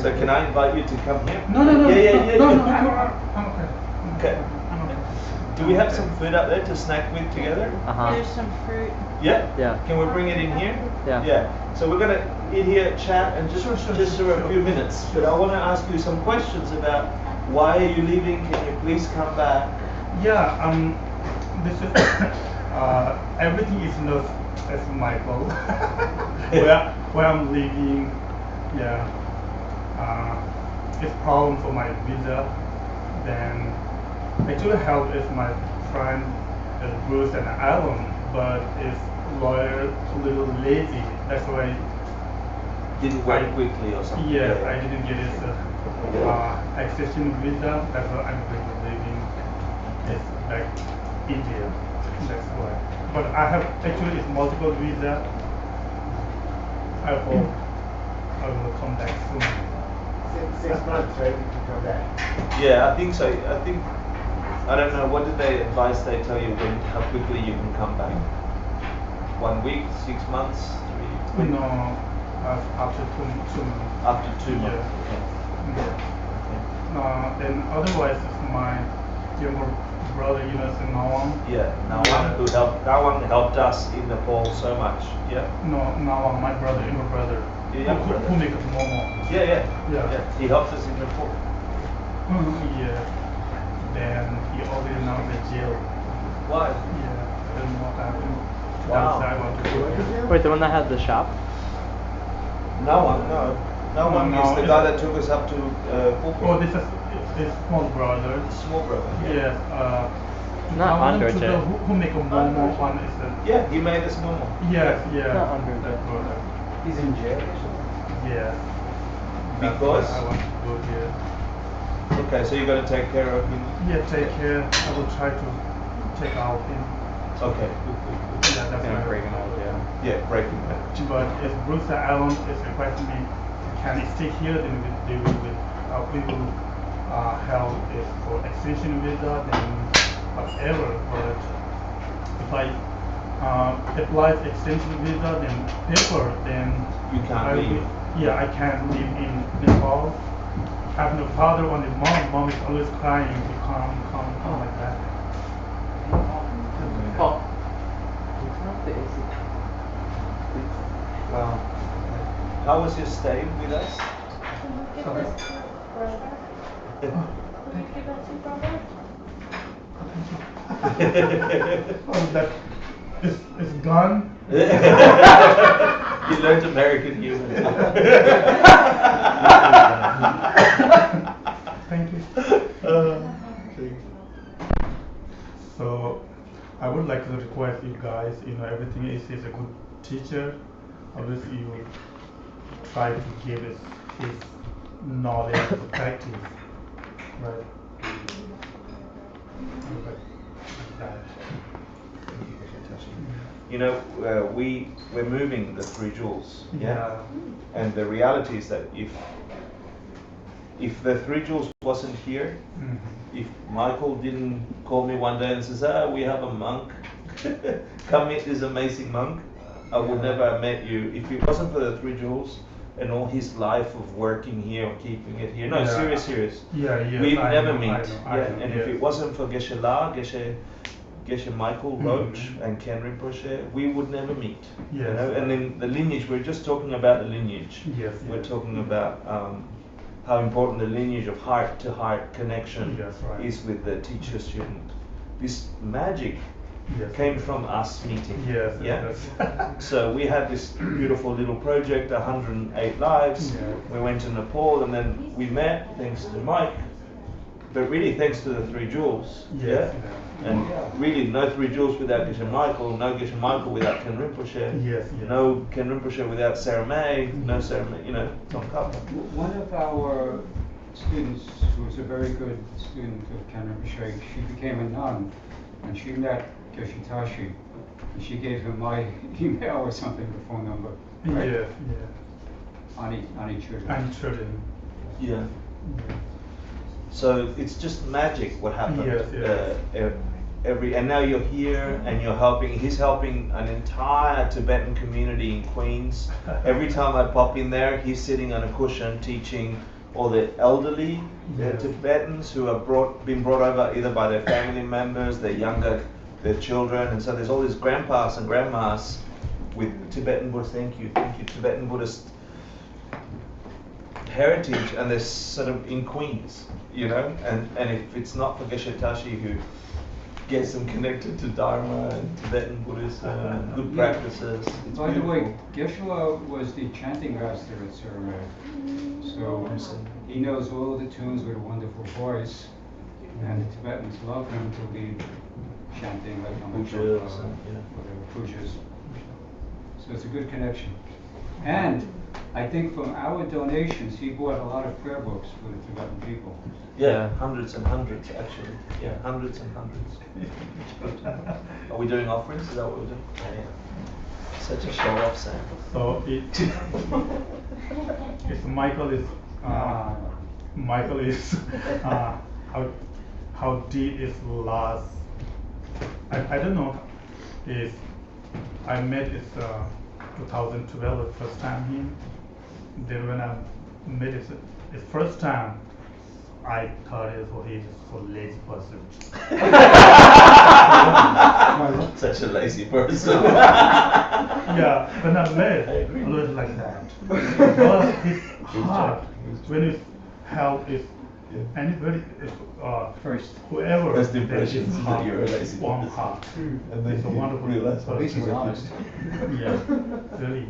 So can I invite you to come here? No. Yeah. No, I'm okay. Okay. I'm okay. Do we have some food out there to snack with together? There's some fruit. Yeah? Yeah. Can we bring it in here? Yeah. Yeah. So we're gonna eat here, chat, and just for a few minutes. But I want to ask you some questions about why are you leaving? Can you please come back? Yeah, this is everything is not as Michael. where I'm living, yeah. It's problem for my visa. Then actually help is my friend Bruce and Alan, but it's lawyer a little lazy. That's why. Didn't work quickly or something? Yeah, I didn't get his accession visa. That's why I'm going to living is like India. That's why. But I have actually it's multiple visa. I hope I will come back soon. 6 months, right? You can come back. Yeah, I think so. I don't know, what did they advise they tell you how quickly you can come back? 1 week, 6 months, 3 weeks? No, after 2 months. After 2 months? Yeah. Okay. Then otherwise it's my younger brother, you know, Nawang. Yeah, Nawang helped us in Nepal so much. Yeah. No, Nawang, my brother, younger brother. Your younger brother. Who make a momo. Yeah. Yeah. He helped us in Nepal. Yeah. Then he already now in jail. Why? Yeah. I don't know what happened. Wow. That's why I want to go here. Wait, the one that had the shop? Nawang, no. Nawang No, is the it's guy a- that took us up to Oh, Phuket. this is his small brother. Small brother. Yes. Not Andre, to the who make a momo one is the. Yeah, he made us momo. Yes, yeah. Not Andre, that but- brother. He's in jail or something? Yeah. Because? That's why I want to go here. Okay, so you got to take care of him. Yeah, take care. I will try to check out him. Okay. Yeah, that's Gonna why. break him out, yeah. Yeah, break him down. But if Bruce and Alan is requesting me, can he stay here? Then we will help if for extension visa, then whatever. But if I apply extension visa, then paper, then You can't I leave. Yeah, I can't live in Nepal. I have no father, only mom. Mom is always crying to come like that. Oh. It's not the AC. Wow. How was your stay with us? Can you give this to brother? Can you give that to brother? Oh, that is gone. You learned American humor. Thank you. So, I would like to request you guys, everything is a good teacher. Obviously, you try to give us his knowledge and practice, right? Like that. You know, we're moving the 3 jewels. Yeah. And the reality is that if the 3 jewels wasn't here, Mhm. if Michael didn't call me one day and says, we have a monk, come meet this amazing monk, I would never have met you. If it wasn't for the 3 jewels and all his life of working here or keeping it here. No, Yeah. serious. Yeah, yeah. We'd I never know, meet. I know, Yeah, and if yes. it wasn't for Geshe Michael Roach and Ken Rinpoche, we would never meet. You Yes. know? And then the lineage, we're just talking about the lineage. Yes, We're yes. talking about how important the lineage of heart-to-heart connection Yes, right. is with the teacher-student. This magic Yes. came from us meeting. Yes, Yeah. yes. So we had this beautiful little project, 108 lives. Yeah. We went to Nepal and then we met thanks to Mike, but really thanks to the 3 jewels. Yes, Yeah. yeah. And really no 3 jewels without Geshe Michael, no Geshe Michael without Ken Rinpoche, Yes, yes. no Ken Rinpoche without Sarah May, no Sarah May, Tom Kappa. One of our students, who was a very good student of Ken Rinpoche, she became a nun, and she met Yoshitashi, and she gave him my email or something, or phone number. Right? Yes, yeah. Ani children. And children. Yeah. So it's just magic what happened. Yes, yes. And now you're here and you're helping. He's helping an entire Tibetan community in Queens. Every time I pop in there, he's sitting on a cushion teaching all the elderly Yes. Tibetans who are been brought over either by their family members, their children, and so there's all these grandpas and grandmas with Tibetan Buddhist. Thank you, Tibetan Buddhist heritage, and they're sort of in Queens, you know, and if it's not for Geshe Tashi who gets them connected to Dharma and Tibetan Buddhism and good practices, it's By the way, beautiful. Geshe was the chanting master at Suriname, so he knows all the tunes with a wonderful voice, and the Tibetans love him to lead chanting like Pujas, whatever, pujas. So it's a good connection. And I think from our donations, he bought a lot of prayer books for the Tibetan people. Yeah, hundreds and hundreds actually. Yeah, hundreds and hundreds. Are we doing offerings? Is that what we're doing? Yeah. Such a show off, Sam. So it's Michael is how deep is loss. I don't know if I met is 2012 the first time him. Then when I met his first time, I thought he's so lazy person. Such a lazy person. Yeah, when I met, I was like that. But his heart, when his help is anybody, First. whoever, First then impression his is that heart you're a is lazy warm person. heart. And then He's a you wonderful realize person. At least he's honest. Yeah, really,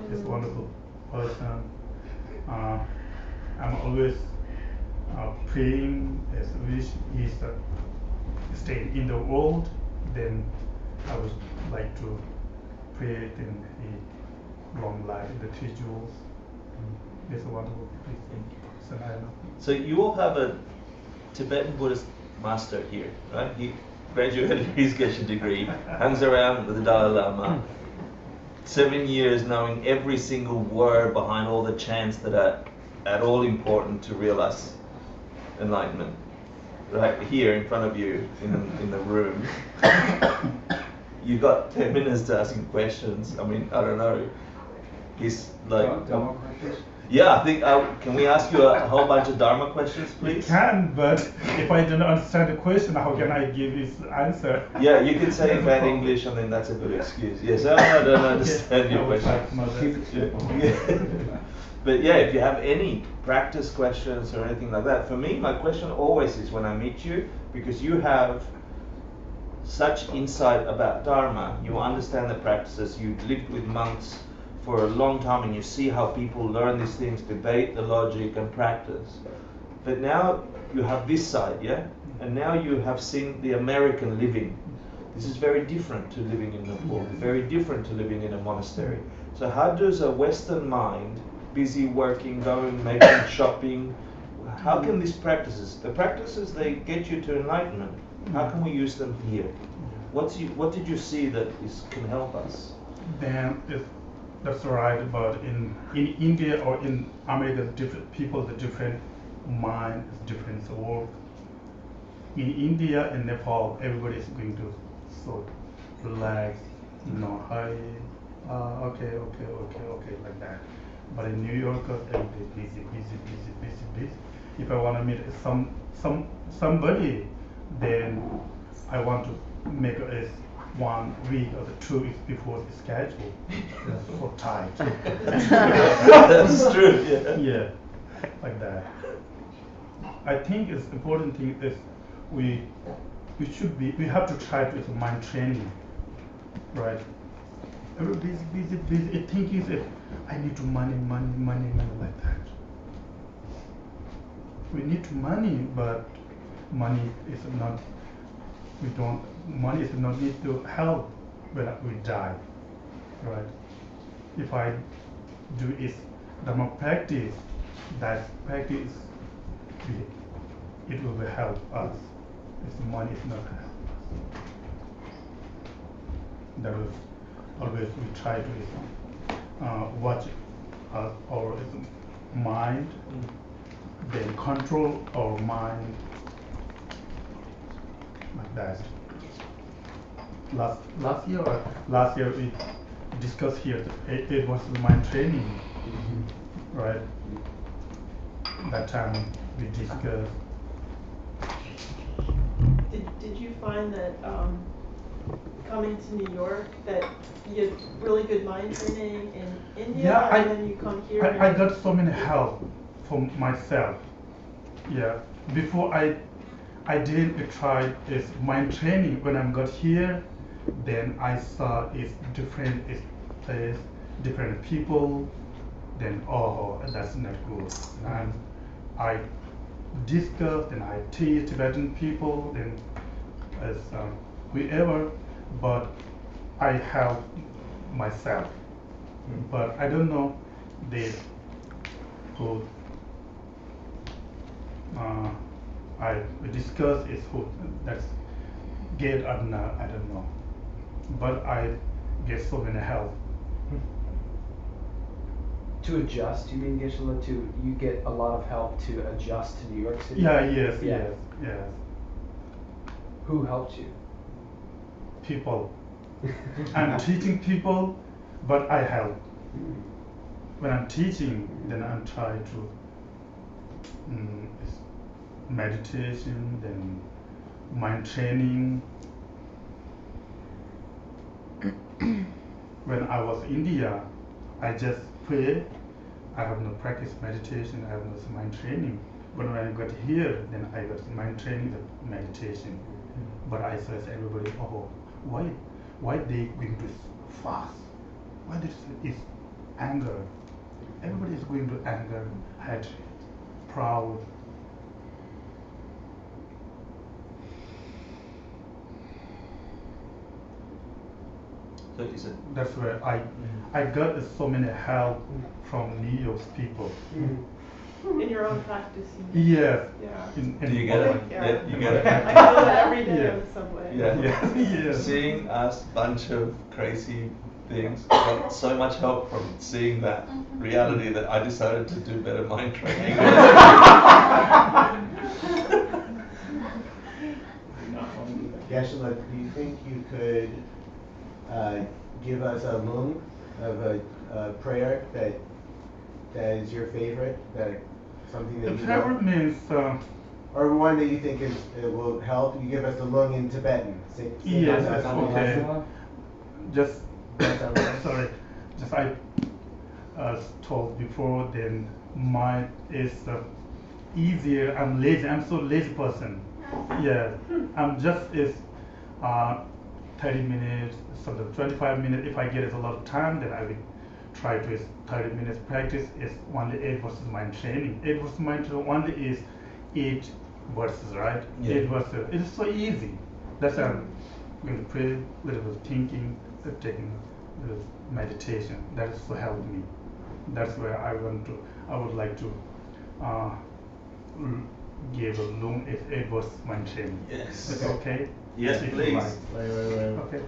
he's a wonderful person. I'm always praying as wish he's stay in the world. Then I would like to pray in a long life in the three jewels. He's a wonderful person. I know. So you all have a Tibetan Buddhist master here, right? He graduated his Geshe degree, hangs around with the Dalai Lama. 7 years knowing every single word behind all the chants that are at all important to realize enlightenment. Right here in front of you in the room. You've got 10 minutes to ask him questions. I mean, I don't know. He's like... Dharma questions? Yeah, I think, can we ask you a whole bunch of Dharma questions, You please? can, but if I don't understand the question, how can I give his answer? Yeah, you can say bad English and then that's a good excuse. Yes, I don't understand your I would question. like my best. Keep it simple. Yeah. But yeah, if you have any practice questions or anything like that, for me, my question always is when I meet you, because you have such insight about Dharma, you understand the practices, you've lived with monks for a long time and you see how people learn these things, debate the logic and practice. But now you have this side, yeah? And now you have seen the American living. This is very different to living in Nepal, very different to living in a monastery. So how does a Western mind, busy working, going, making, shopping, how can these practices, the practices they get you to enlightenment, how can we use them here? What did you see that can help us? Then that's right, but in India or in America, different people, the different mind, different work. In India and Nepal, everybody is going to so relax, hurry, okay, like that. But in New York, everybody busy. If I want to meet somebody, then I want to make a 1 week or 2 weeks before the schedule. That's so tight. That's true, yeah. Yeah, like that. I think it's important thing is we have to try to mind training, right? Everybody's busy. I think is I need to money like that. We need money, but money is not. Money is not need to help when we die, right? If I do is Dharma practice, that practice it will help us. If money is not help us. That was always we try to watch our mind, then control our mind like that. Last year we discussed here. It was mind training, right? That time we discussed. Did you find that coming to New York that you had really good mind training in India Yeah, and then you come here? I got so many help from myself. Yeah, before I didn't try is mind training. When I got here, then I saw it's different place, different people. Then oh, that's not good. And I discuss and I teach Tibetan people. Then as whoever, but I help myself. But I don't know they who I discuss is who that's get or not, I don't know. But I get so many help. To adjust, you mean Geshe-la, you get a lot of help to adjust to New York City? Yeah, yes, Yeah. yes. Who helped you? People. I'm teaching people, but I help. When I'm teaching, then I'm trying to it's meditation, then mind training. When I was in India, I just pray. I have no practice meditation. I have no mind training. But when I got here, then I got mind training, the meditation. But I said everybody, oh, why they going to fast? Why this is anger? Everybody is going to anger, hatred, proud. So is it? That's where I got so many help from New York people. In your own practice? You mean? Yes. Yeah. Do you get it? Yeah. Yeah, you get it. I feel it every day Yeah. on the subway. Yeah. Yes. Seeing us bunch of crazy things, got so much help from seeing that reality that I decided to do better mind training. Geshe-la, do you think you could give us a lung of a prayer that is your favorite, that something that The you favorite know? means Or one that you think will help? You give us the lung in Tibetan. Sing yes, that to us. okay. Just sorry, just I told before. Then mine is easier. I'm lazy. I'm so lazy person. Yeah, I'm just is 30 minutes, sometimes 25 minutes. If I get a lot of time, then I will try to is 30 minutes practice. Is only 8 verses mind training. 8 verses mind training only is 8 verses, right? Yeah. 8 verses. It is so easy. That's why I'm going to pray, little bit thinking, taking a little meditation. That is to help me. That's where I would like to give a long 8 verse mind training. Yes. It's okay? Yes, If you please. like. Wait. Okay.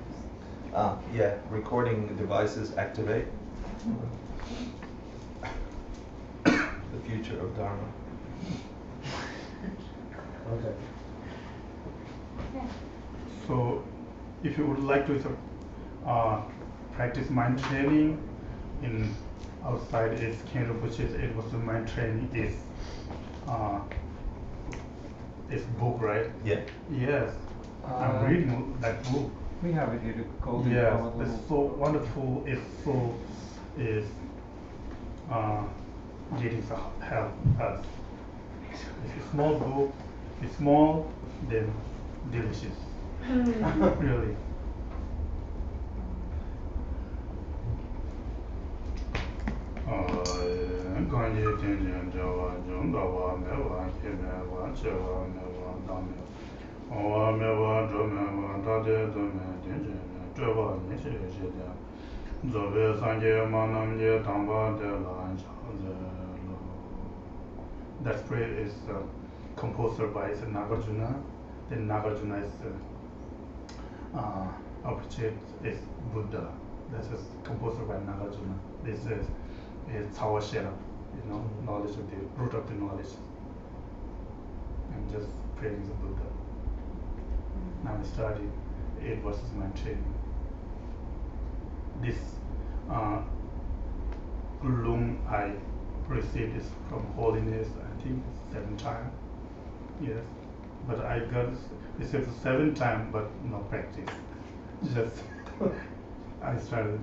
Yeah, recording devices activate. The future of Dharma. Okay. So, if you would like to practice mind training in outside is Kendo Bush's 8 verse mind training is book, right? Yeah. Yes. I'm reading that book. We have it here, the golden Yes, Dawn it's little- so wonderful. It's so is getting to help us. It's a small book. It's small, then delicious. Really. That prayer is composed by Nagarjuna. Then Nagarjuna is appreciate is Buddha. This is composed by Nagarjuna. This is Tsawashera, knowledge of the root of the knowledge. I'm just praising the Buddha. Now I'm studying 8 verses my training. This Lung I received this from holiness, I think 7 times. Yes. But I got this is 7 times but no practice. Just I started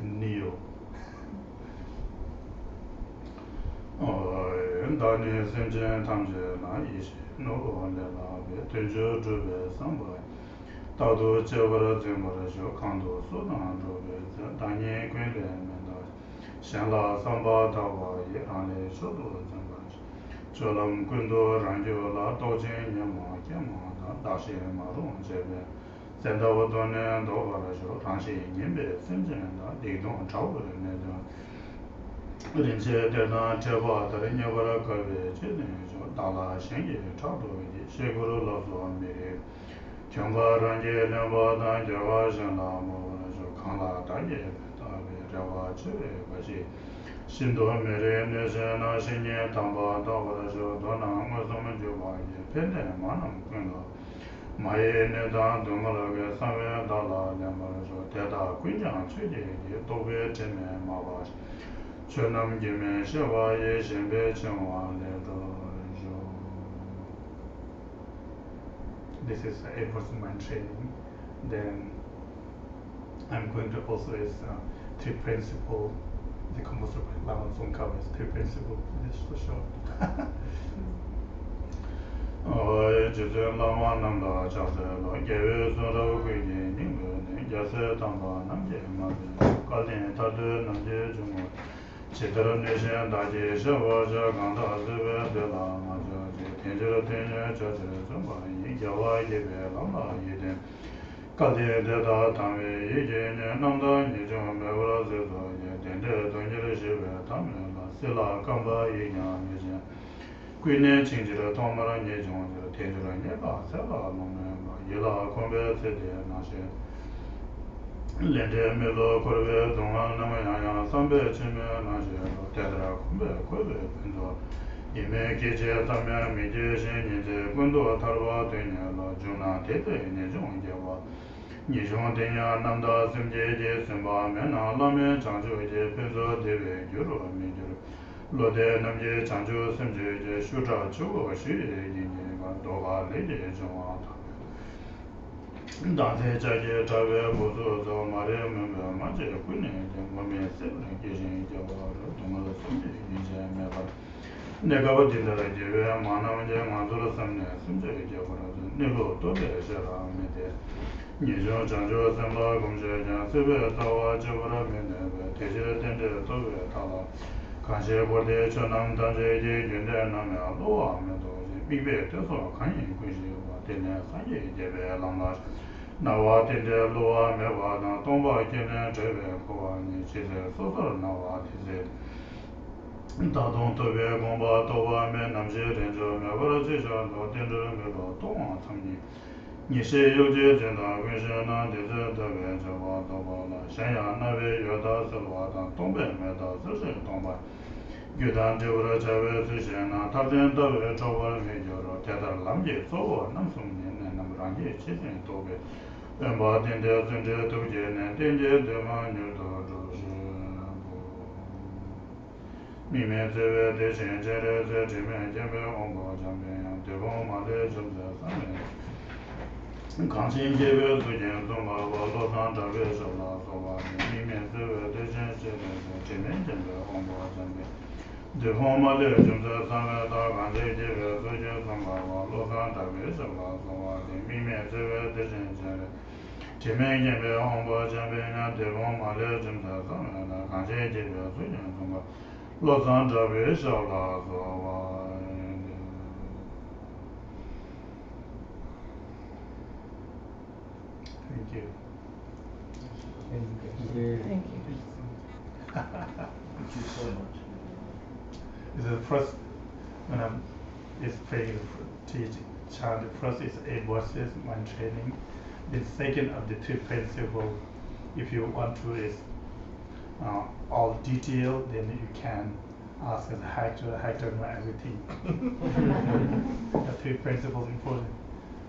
in Neo. Dani Simchen Tamje Na Ishi No Wande Labe Tunjo Drube Samba Tado Chevara Zimbara Sho Kando Sudan Drube Dani Quinde Menda Shenla Samba Tawa Yirane Shodo Zimbara Cholam Kundo Ranjo La Dojin Yama Yama Dashi Marun Jebe Senda Wadone Dovara Sho Ranshi Nimbe Simchen Didon Chauber Neda rinche dedan cheba tar nyabara kabe chene jo dala shenge chado ye sheguru lafzo mere kyamba ranje lamba dan jawa shenla mo jo khala daye tabe jawa chebe bashi shindo mere ne jena shenye tamba dawara jo dona ngosome jo ba ye pende manam kunga maye ne dan dungala ge samwe dala lamba jo teda kunjang chuje ye tobe cheme mabash Chönam Gime Shewaye Shenbe Chenwa Ledo Jo. This is 8 verses mind training. Then I'm going to also is 3 principles. The composer by Lama Tsongkhapa is 3 principles. This for sure. Jitse Lama Namda Chase Lo Gewe Sura Kuyi Ningwe Jase Tamba Namje Mabe Kalden Tadu Namje Jungo Chitara Nishan Daji Shavaja Ganda Zive Dela Maja Tenjira Tenja Chache Zumba Yawa Yebe Lama Yiden Kalde Deda Tame Yijin Namda Nijun Mevra Zizo Dende Donjira Shive Tame La Sila Kamba Yinya Nijin Quine Chinjira Tomara Nijun Tenjira Neba Sela Nome Yila Kombe Sede Nashe Lende Melo Korve Donga Namayaya Sambe Chime Nashe Tedra Kumbe Kobe Pendo Ime Keche Samya Mije Shenye Gundo Tarwa Tenya La Juna Tete Nijun Yewa Nijun Tenya Namda Simje Je Simba Mena Lame Chanjo Je Penzo Deve Gyuro Mijuru Lode Namje Chanjo Simje Je Shuja Chugo Shi Yinye Doga Leje Jungwa Dante Jage Tabe Bozo Zo Mare Member Maje Kune Mame Seven Gijin Jawa Tumala Sumje Yinje Meba Negava Dindara Jeve Manamje Manzura Samne Sumje Javara Nilo Tobe Shara Mede Nijo Janjo Samba Gumje Jan Sebe Tawa Javara Mene Teje Tende Tobe Tala Kanshe Bode Chonam Danje Junde Name Aloa Medo Bibe Teso Kanyin Kushi Tene Sanje Jeve Lamash Nawa Tende Loa Mewa Na Tomba Kene Jeve Kowa Ni Chise Sosor Nawa Tise Dadon Tobe Gomba Towa Me Namje Renjo Mevara Jisha No Tende Melo Tonga Tamni Nishe Yoje Jenda Winshe Na Dise Debe Java Toba La Shenya Nabe Yoda Selwa Dan Tombe Meda Sese Tomba Gyudan Jevra Chave Sishena Tarjen Tabe Chobar Mejoro Tedar Lamje Sobo Namsum Nene Namranje Chisen Tobe Emba Tende Sunje Tuje Ne Tenje Dema Nyudo Joshi Mime Zeve Deshen Jere Ze Jime Jebe Ombo Jambe Debo Male Jumze Same Kanshin Jebe Sujen Zumba Wado San Jabe Shala Soba Mime Zeve Deshen Jere Ze Jime Jebe Ombo Jambe Debo Male Jumze Same Da Kanshin Jebe Sujen Zumba Wado San Jabe Shala Soba Mime Zeve Deshen Jere Jime Jebe Ombo Jambe Debo Male Jumze Same Da Kanshin Jebe Sujen Zumba Los Angeles Shala Soba Thank you. Thank you. Thank you. Thank you so much. This is the first when I'm is playing teaching child. First is 8 verses mind training. the second of the two principles, if you want to is all detail, then you can ask as Hector. Hector know everything. The three principles important.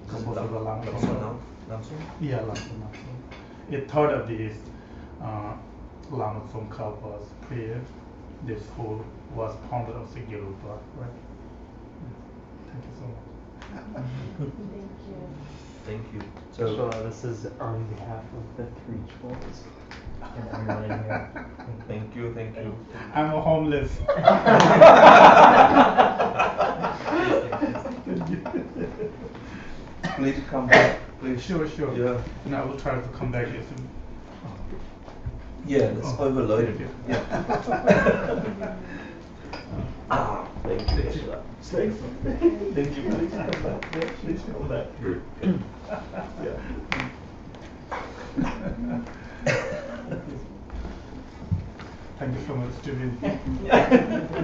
Composed of the Yeah, Lam. A third of this Lama Tsongkhapa's prayer. This school was founder of Sigirupa, right? Thank you so much. Thank you. Thank you. So this is on behalf of the 3 trolls and everyone in here. Thank you. I'm a homeless. Please come back. Please. Sure. Yeah. And I will try to come back as soon. Yeah, it's Oh, overloaded. thank you. Yeah. Thank you. Stay. Thank you. Please come back. Please come back. Yeah. Thank you so much, Steven.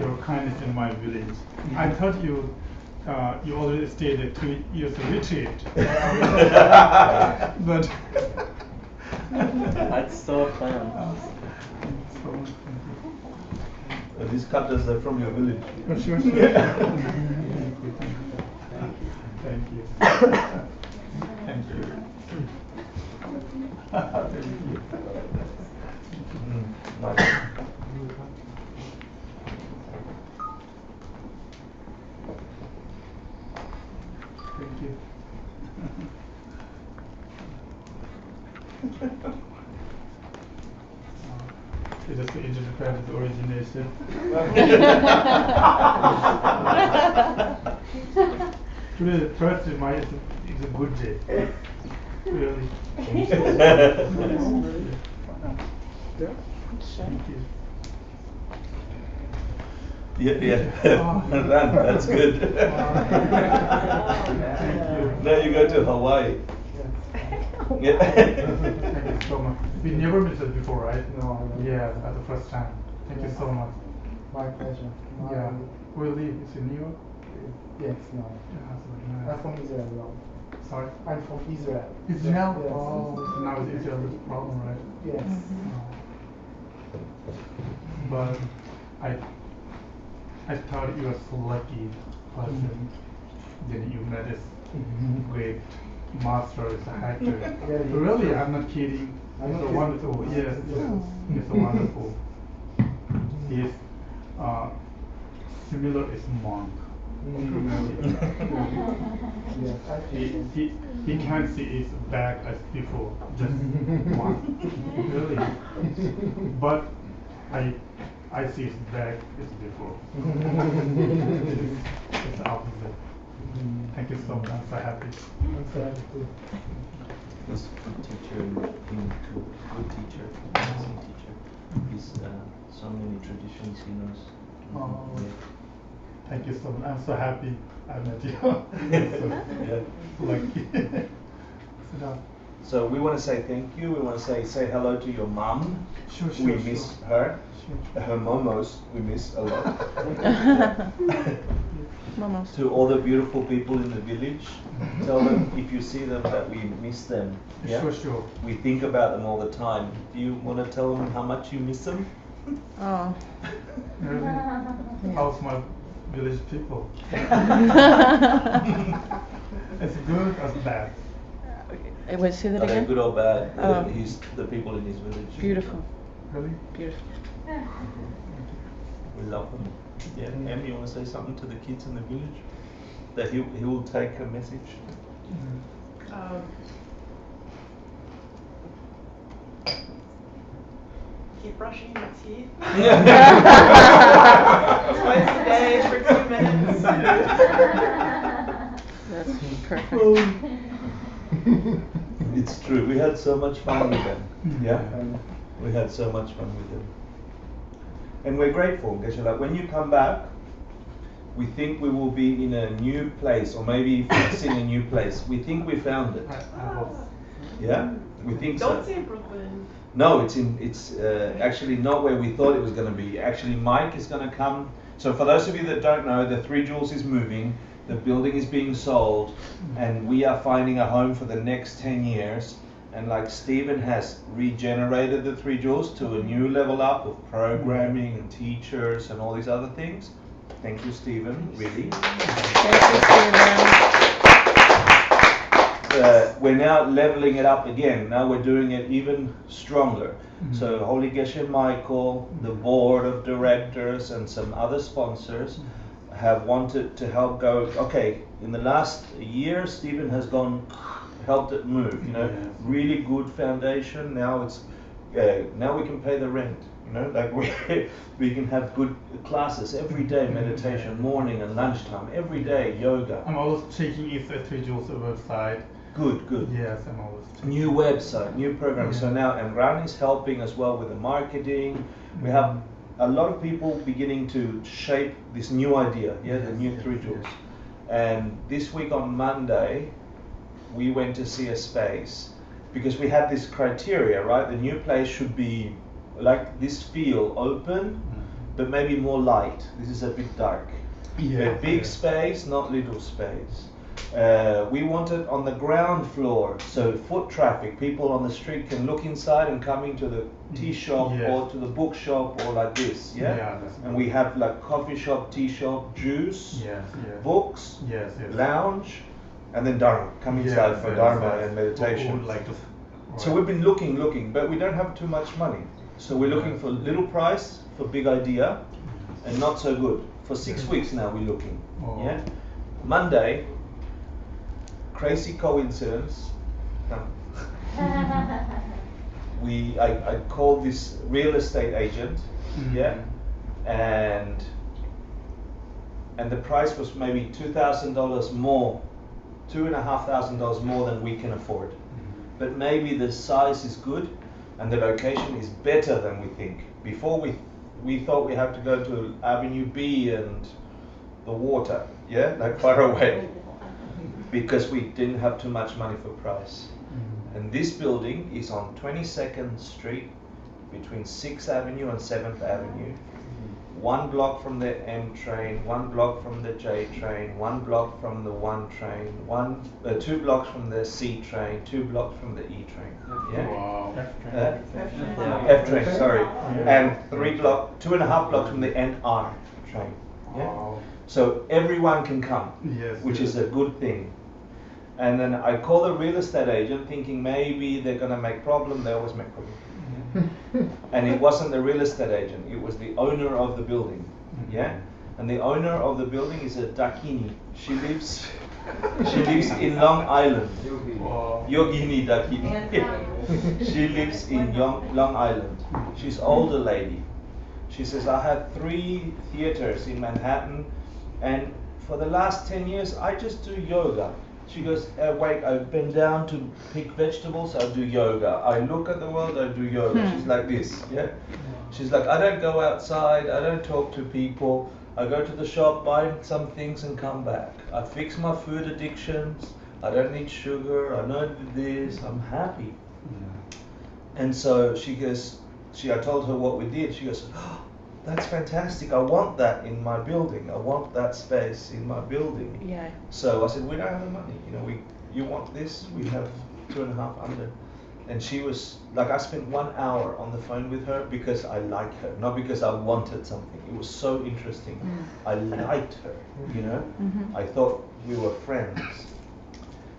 Your kindness in my village. I thought you already stayed at 2 years of retreat. But That's still a plan. so much, These cutters are from your village. thank you. Sure. Thank you. Thank you. Thank you. Nice. Thank you. It is the interdependent origination. Today, the first of May is a good day. Really. Thank you. Yeah. Run, that's good. Thank you. Now you go to Hawaii. Yeah. Thank you so much. We never met before, right? No. Yeah, that's the first time. Thank you so much. My pleasure. Yeah. We live in New York. Yes, no. Yeah, so I'm nice. from Israel, no. Sorry. I'm from Israel. Israel? Yes. Oh, now it's Israel's problem, right? Yes. But I thought you were so lucky person. Then you met this great master, it's a Hector. Really, I'm not kidding. I'm It's not a kidding. wonderful, yes, it's a wonderful. He's similar as monk. Yes, I think. He can't see his back as before, just one. Really. But I see his back as before. It's the opposite. Thank you so much. I'm so happy. I'm so happy too. He's a good teacher, good teacher, amazing teacher. He's so many traditions he knows. Oh. Yeah. Thank you so much. I'm so happy I met you. Yeah. Lucky. Sit down. So we want to say thank you. We want to say hello to your mum. Sure. We miss her. Sure. Her momos we miss a lot. Momos. To all the beautiful people in the village, tell them if you see them that we miss them. Yeah? Sure. We think about them all the time. Do you want to tell them how much you miss them? Oh. Really? How's my village people? It's good or bad? Wait, say that Are they again? good or bad? Oh. He's the people in his village. Beautiful. Really? Beautiful. We love them. Yeah. Em, you want to say something to the kids in the village? That he will take a message? Keep brushing your teeth. Yeah. Twice a day for 2 minutes. That's perfect. It's true. We had so much fun with them. Yeah? We had so much fun with them. And we're grateful, Geshe-la. When you come back, we think we will be in a new place, or maybe fixing a new place. We think we found it. I hope. Yeah? We think Don't so. say Brooklyn. No, it's actually not where we thought it was going to be. Actually, Mike is going to come. So for those of you that don't know, the 3 Jewels is moving. The building is being sold, and we are finding a home for the next 10 years. And like Stephen has regenerated the Three Jewels to a new level up of programming and teachers and all these other things. Thank you, Stephen, really. Thank you, Stephen. We're now leveling it up again. Now we're doing it even stronger. So Holy Geshe Michael, the board of directors, and some other sponsors have wanted to help go, okay, in the last year, Stephen has helped it move, really good foundation. Now it's, now we can pay the rent, like we can have good classes every day, meditation, morning and lunchtime, every day, yoga. I'm always checking if the Three Jewels website. Good. Yes, I'm always checking. New website, new program. Yeah. So now, and Ran is helping as well with the marketing. We have a lot of people beginning to shape this new idea, the new Three Jewels. And this week on Monday, we went to see a space because we had this criteria, right? The new place should be like this feel open, but maybe more light. This is a bit dark. A big space, not little space. We want it on the ground floor, so foot traffic, people on the street can look inside and come into the tea shop or to the bookshop or like this, and we have like coffee shop, tea shop, juice, books, lounge, and then Dharma, come inside for Dharma and meditation. So we've been looking, but we don't have too much money. So we're looking for little price, for big idea, and not so good. For 6 weeks now we're looking, Monday, crazy coincidence. I called this real estate agent, and the price was maybe $2,000 more, $2,500 more than we can afford. But maybe the size is good, and the location is better than we think. Before we thought we had to go to Avenue B and the water, like far away, because we didn't have too much money for price. And this building is on 22nd Street between 6th Avenue and 7th Avenue. 1 block from the M train, 1 block from the J train, 1 block from the 1 train, 2 blocks from the C train, 2 blocks from the E train. Wow. F train, sorry. And 2.5 blocks from the NR train. Wow. So everyone can come, which is a good thing. And then I call the real estate agent thinking maybe they're going to make problem. They always make problem. And it wasn't the real estate agent, it was the owner of the building. And the owner of the building is a Dakini. She lives in Long Island. Yogini Dakini. She lives in Long Island. She's older lady. She says, I had 3 theaters in Manhattan, and for the last 10 years I just do yoga. She goes, wait, I bend down to pick vegetables, I do yoga. I look at the world, I do yoga. She's like this, She's like, I don't go outside, I don't talk to people. I go to the shop, buy some things and come back. I fix my food addictions. I don't need sugar, I don't do this, I'm happy. And so she goes, I told her what we did. She goes, oh, that's fantastic. I want that in my building. I want that space in my building. So I said, we don't have the money. You want this? We have 2.5 under. And she was like, I spent 1 hour on the phone with her because I like her, not because I wanted something. It was so interesting. I liked her, I thought we were friends.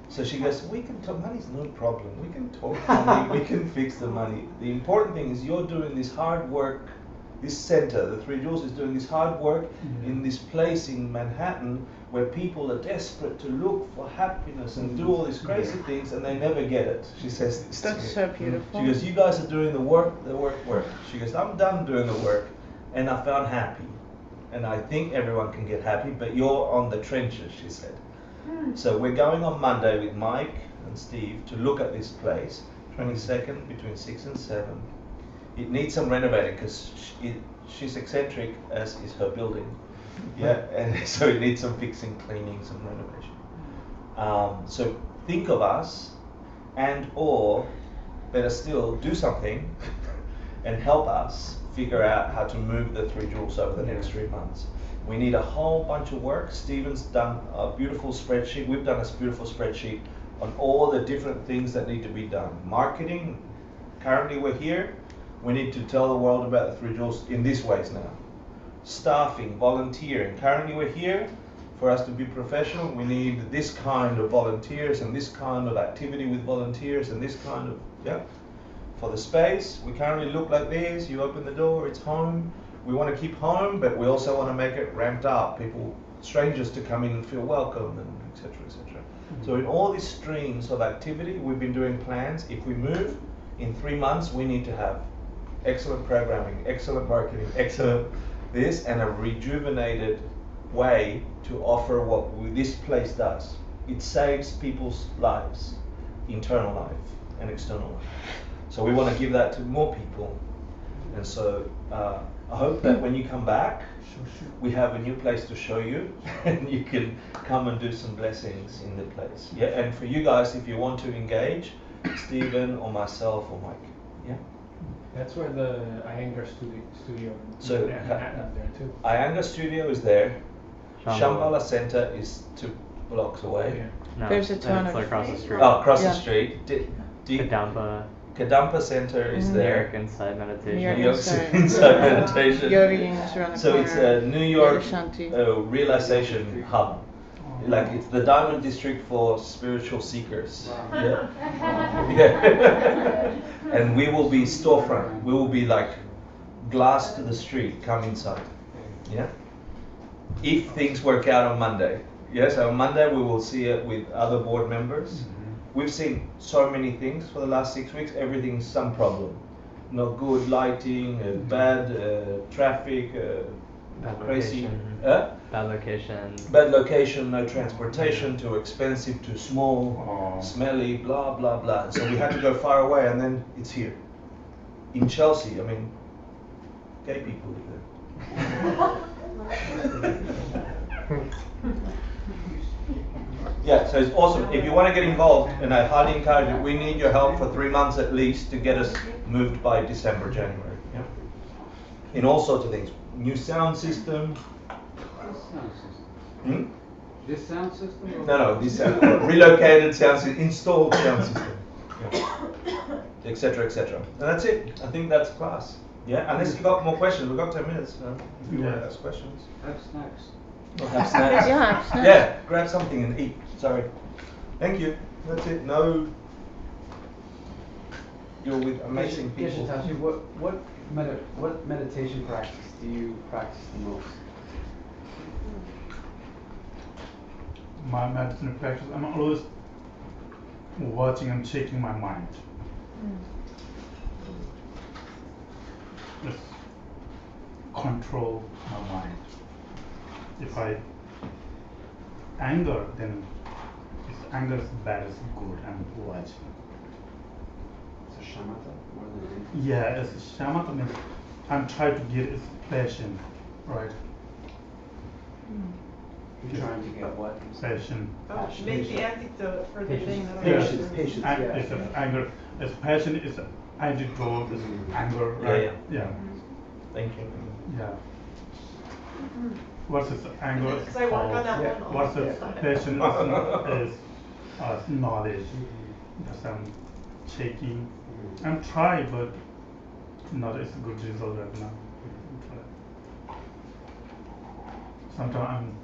So she goes, we can talk, money's no problem. We can talk money, we can fix the money. The important thing is you're doing this hard work. This center, the Three Jewels, is doing this hard work in this place in Manhattan where people are desperate to look for happiness and do all these crazy things and they never get it. She says this to me. That's so beautiful. She goes, you guys are doing the work. She goes, I'm done doing the work and I found happy. And I think everyone can get happy, but you're on the trenches, she said. So we're going on Monday with Mike and Steve to look at this place, 22nd between 6 and 7. It needs some renovating because she's eccentric as is her building, and so it needs some fixing, cleaning, some renovation. So think of us, and or better still, do something and help us figure out how to move the 3 joules over the next 3 months. We need a whole bunch of work. Stephen's done a beautiful spreadsheet. We've done a beautiful spreadsheet on all the different things that need to be done. Marketing, currently we're here. We need to tell the world about the 3 joules in these ways now. Staffing, volunteering. Currently we're here. For us to be professional, we need this kind of volunteers and this kind of activity with volunteers and this kind of, yeah. For the space, we currently look like this. You open the door, it's home. We want to keep home, but we also want to make it ramped up. People, strangers to come in and feel welcome, and etc., etc. So in all these streams of activity, we've been doing plans. If we move in 3 months, we need to have excellent programming, excellent marketing, excellent this, and a rejuvenated way to offer what this place does. It saves people's lives, internal life and external life. So we want to give that to more people. And so I hope that when you come back, we have a new place to show you and you can come and do some blessings in the place. Yeah, and for you guys, if you want to engage, Stephen or myself or Mike. Yeah. That's where the Iyengar studio So, is there too. Iyengar Studio is there. Shambhala Center is 2 blocks away. Yeah. No, There's a ton it's of- across the street. Oh, across Yeah. the street. Kadampa, Kadampa Center is Mhm. New there. York Inside Meditation. New York New York Inside. City Inside Meditation. Yoga is around the So it's corner. a New York Shanti. realization hub. Like it's the diamond district for spiritual seekers. Yeah. Yeah. And we will be storefront. We will be like glass to the street. Come inside. Yeah. If things work out on Monday. Yes, on Monday we will see it with other board members. We've seen so many things for the last 6 weeks. Everything's some problem. Not good lighting, bad traffic, Bad crazy. location. Bad location. Bad location, no transportation, too expensive, too small, smelly, blah blah blah. So we had to go far away, and then it's here, in Chelsea. I mean, gay people live there. Yeah, so it's awesome. If you want to get involved, and I highly encourage it, we need your help for 3 months at least to get us moved by December, January. Yeah. In all sorts of things. New sound system. This sound system. Hmm? This sound system? No, this relocated sound system, installed sound system, etc., etc. And that's it. I think that's class. Yeah, unless you got more questions, we've got 10 minutes. If you want to ask questions. Have snacks. Or have snacks. Yeah, have snacks. Yeah, grab something and eat. Sorry. Thank you. That's it. No. You're with amazing people. Geshitashi, what meditation practice do you practice the most? My meditation practice, I'm always watching and checking my mind. Just control my mind. If I anger, then if anger is bad, is good, I'm watching. So shamatha more than anything? Yeah, as shamatha means I'm trying to get its passion, right? You're trying to get what? Passion. Oh, make the antidote for the thing that Yeah. Patience, patience, Ang- yeah. It's anger. It's passion. It's antidote. It's anger. Right? Yeah. Thank you. Yeah. What's its anger? Because I work on that Yeah. one all What's the its time. passion? Is knowledge. Yes, I'm checking. I'm trying, but not as good result right now. Sometimes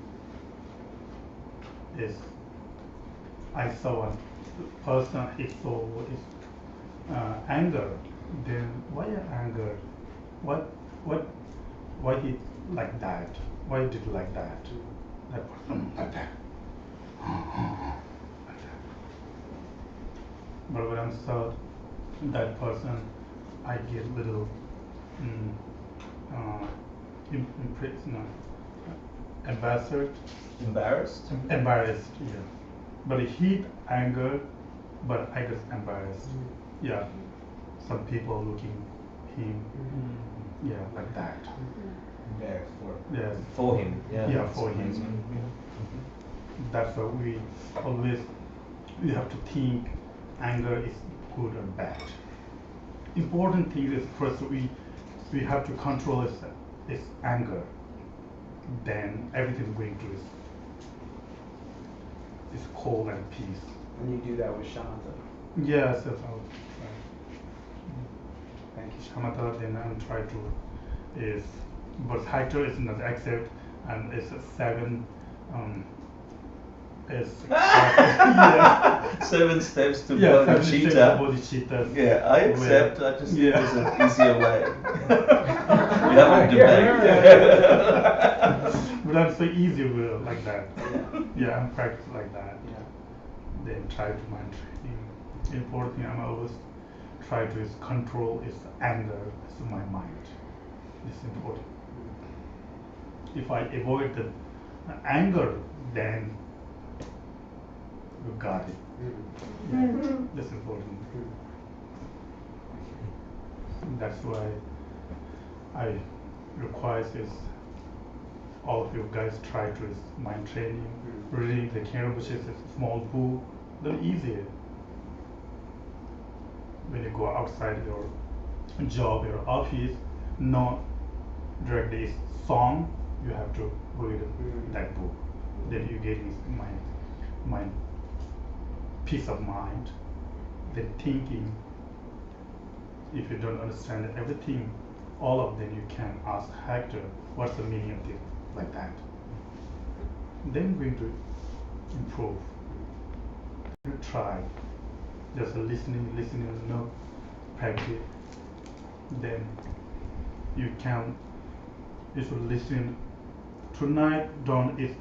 I saw one person, he saw anger, then why anger? Why he like that? Why did he like that? That person like that. Like that. But when I saw that person, I get little impressed, no, Embarrassed? embarrassed, yeah. But he anger, but I get embarrassed. Yeah. Some people looking him, yeah, like that. Embarrassed Yeah. for him. Yeah. Yeah, for him. amazing. That's why we have to think anger is good or bad. Important thing is first we we have to control its anger. Then everything going to is cold and peace. And you do that with shamatha. Yes, that's how. Thank you, shamatha. Then I'm trying to is, but Hector is not accept, and it's a 7. Is yeah. 7 steps to Yeah, 7 steps to bodhicitta. bodhicitta. Yeah, I accept. I just think Yeah. there's an easier way. We haven't debated. But I'm so easy with like that. Yeah. Yeah, I'm practicing like that. Yeah. Then try to mind training. Important thing I'm always try to is control its anger to my mind. It's important. If I avoid the anger, then you got it. Yeah, that's important. That's why I require is all of you guys try to is mind training, reading the Karen Bush's small book, then easier. When you go outside your job, your office, not directly song, you have to read that book. Then you get this mind peace of mind. Then thinking, if you don't understand everything, all of them you can ask Hector, what's the meaning of this, like that. Then going to improve. You try, just listening, no practice. Then you should listen tonight, don't is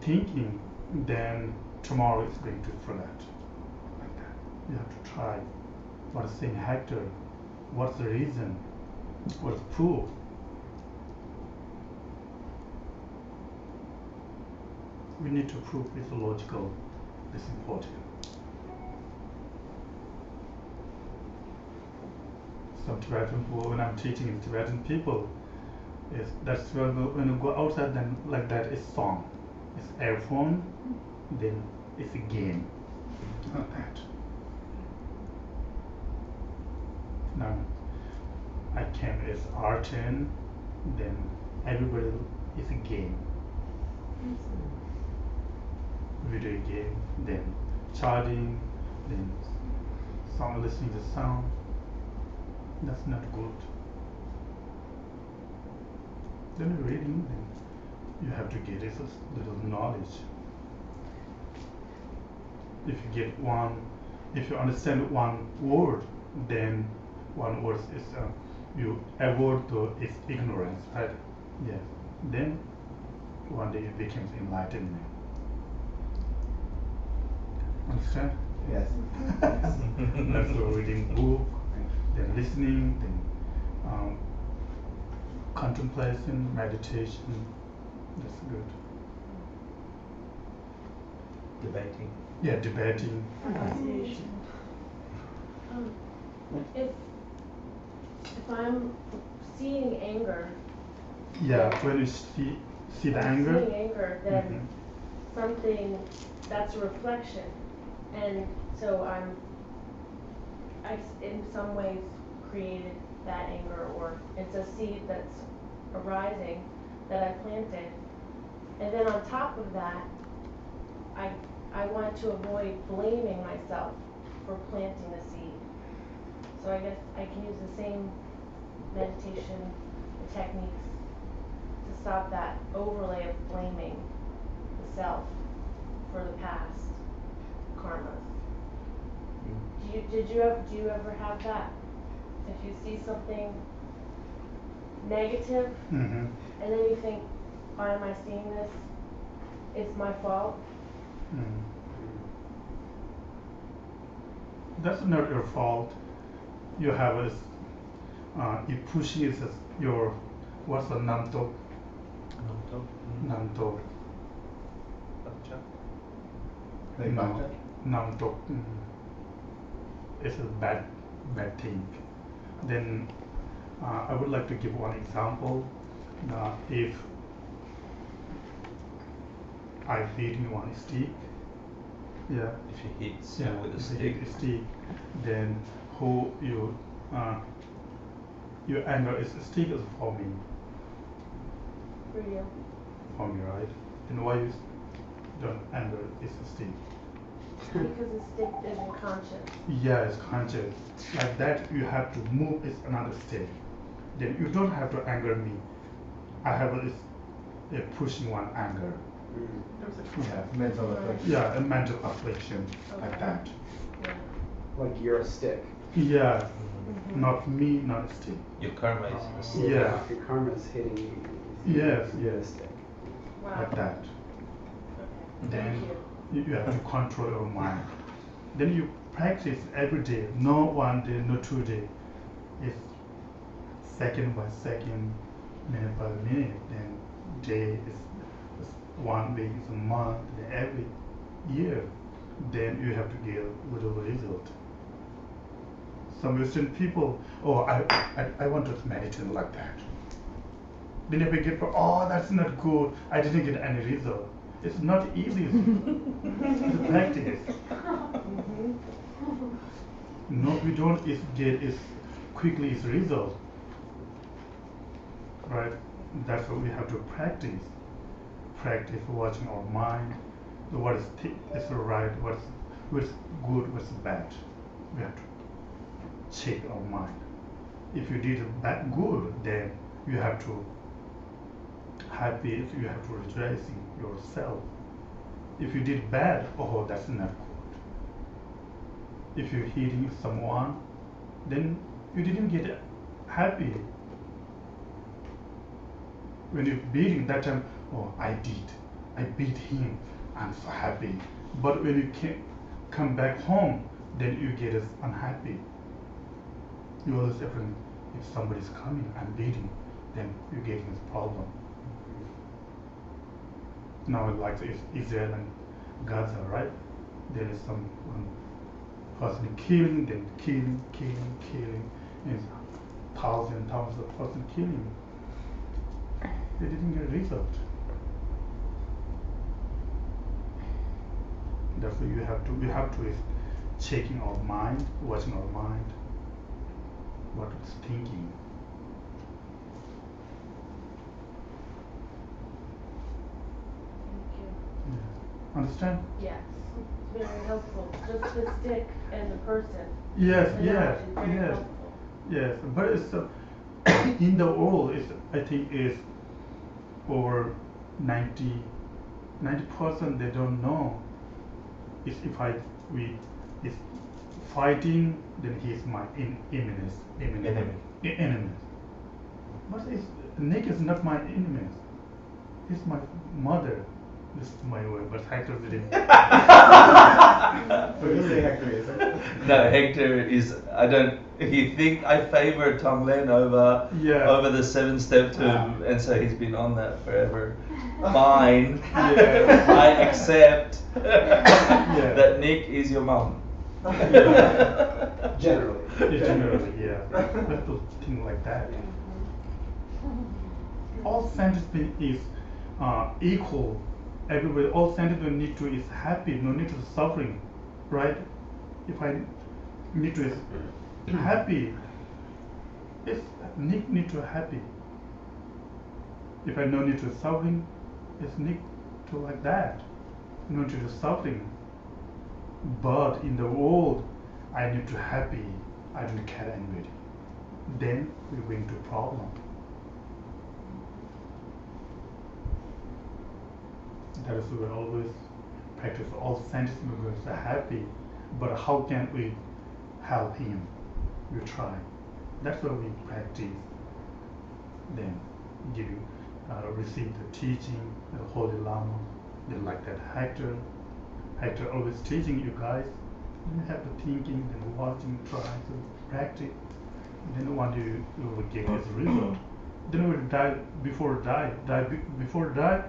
thinking, then tomorrow it's going to forget. Like that. You have to try. What is saying Hector? What's the reason? What's proof? We need to prove it's logical, it's important. Some Tibetan people, when I'm teaching in Tibetan people, that's when you go outside, then like that is song, it's earphone, then it's a game, not that. Now I came as R10, then everybody is a game, video game, then charging, then sound, listening to sound. That's not good. Then you're reading, then you have to get a little knowledge. If you understand one word, then one word is you avoid its ignorance, right? Yes. Then one day it becomes enlightenment. Understand? Yes. That's why reading book, then listening, then contemplation, meditation. That's good. Debating. Yeah, debating. Pronunciation. If I'm seeing anger, Yeah, when you see the I'm anger. seeing anger, then something that's a reflection, and so I in some ways created that anger, or it's a seed that's arising that I planted, and then on top of that, I want to avoid blaming myself for planting the seed. So I guess I can use the same meditation techniques to stop that overlay of blaming the self for the past karmas. Do you ever have that? If you see something negative, Mm-hmm. and then you think, why am I seeing this? It's my fault. That's not your fault. You have a you pushing it as your what's the namto? Namto. Like No, matcha? namto. It's a bad thing. Then I would like to give one example. If I beating one stick, yeah. If you hit someone with a if you stick. hit a stick, then who you your anger is stick is for me, right? And why you don't anger is stick? Because the stick isn't conscious. Yeah, it's conscious. Like that, you have to move is another step. Then you don't have to anger me. I have a pushing one anger. Yeah, Mental affliction. yeah, a mental affliction like Okay. that. Yeah. Like you're a stick. Yeah, not me, not stick. Your karma is the stick. Yeah. Your karma's hitting you. Yes, You're a yes, stick. Wow. like that. Okay. Then Thank you. you have to control your mind. Then you practice every day, no one day, no 2 day. It's second by second, minute by minute. Then day is 1 week, is a month, then every year. Then you have to get little result. Some Western people, oh, I want to meditate like that. Then if we get, oh, that's not good. I didn't get any result. It's not easy to practice. No, we don't get is quickly is result. Right? That's what we have to practice. Practice watching our mind. What is right, what's good, what's bad. We have to check our mind. If you did that good, then you have to happy, you have to rejoice in yourself. If you did bad, oh, that's not good. If you're hitting someone, then you didn't get happy. When you're beating that time, oh, I beat him, I'm so happy. But when you come back home, then you get unhappy. You always say, if somebody's coming and beating, then you're getting this problem. Now, like Israel and Gaza, right? There is some person killing, then killing, and thousands of person killing. They didn't get a result. That's why we have to is checking our mind, watching our mind, what it's thinking. Thank you. Yeah. Understand? Yes. It's very helpful. Just the stick as a person. Yes, The yes, knowledge is very yes, helpful. yes. But it's in the world, I think is over 90% they don't know. If we is fighting, then he's my enemy. But Nick is not my enemy. He's my mother. This is my way, but Hector didn't. So you say Hector isn't? No, Hector is. He think I favor Tonglen over the 7-step tomb, and so he's been on that forever. Fine, I accept that Nick is your mom. Generally. Generally, yeah. People think like that. All scientists is equal. Everybody, all scientists need to is happy, no need to suffering, right? If I need to is happy, it's need to happy. If I no need to suffering, it's need to like that. No need to suffering. But in the world, I need to happy. I don't care anybody. Then we go into problem. That is we always practice. All scientists members are happy, but how can we help him? We try. That's why we practice. Then give you receive the teaching, the Holy Lama. Then like that Hector always teaching you guys. You have the thinking, then watching, trying to practice. Then one day you will get his result. Then we die before die, before die.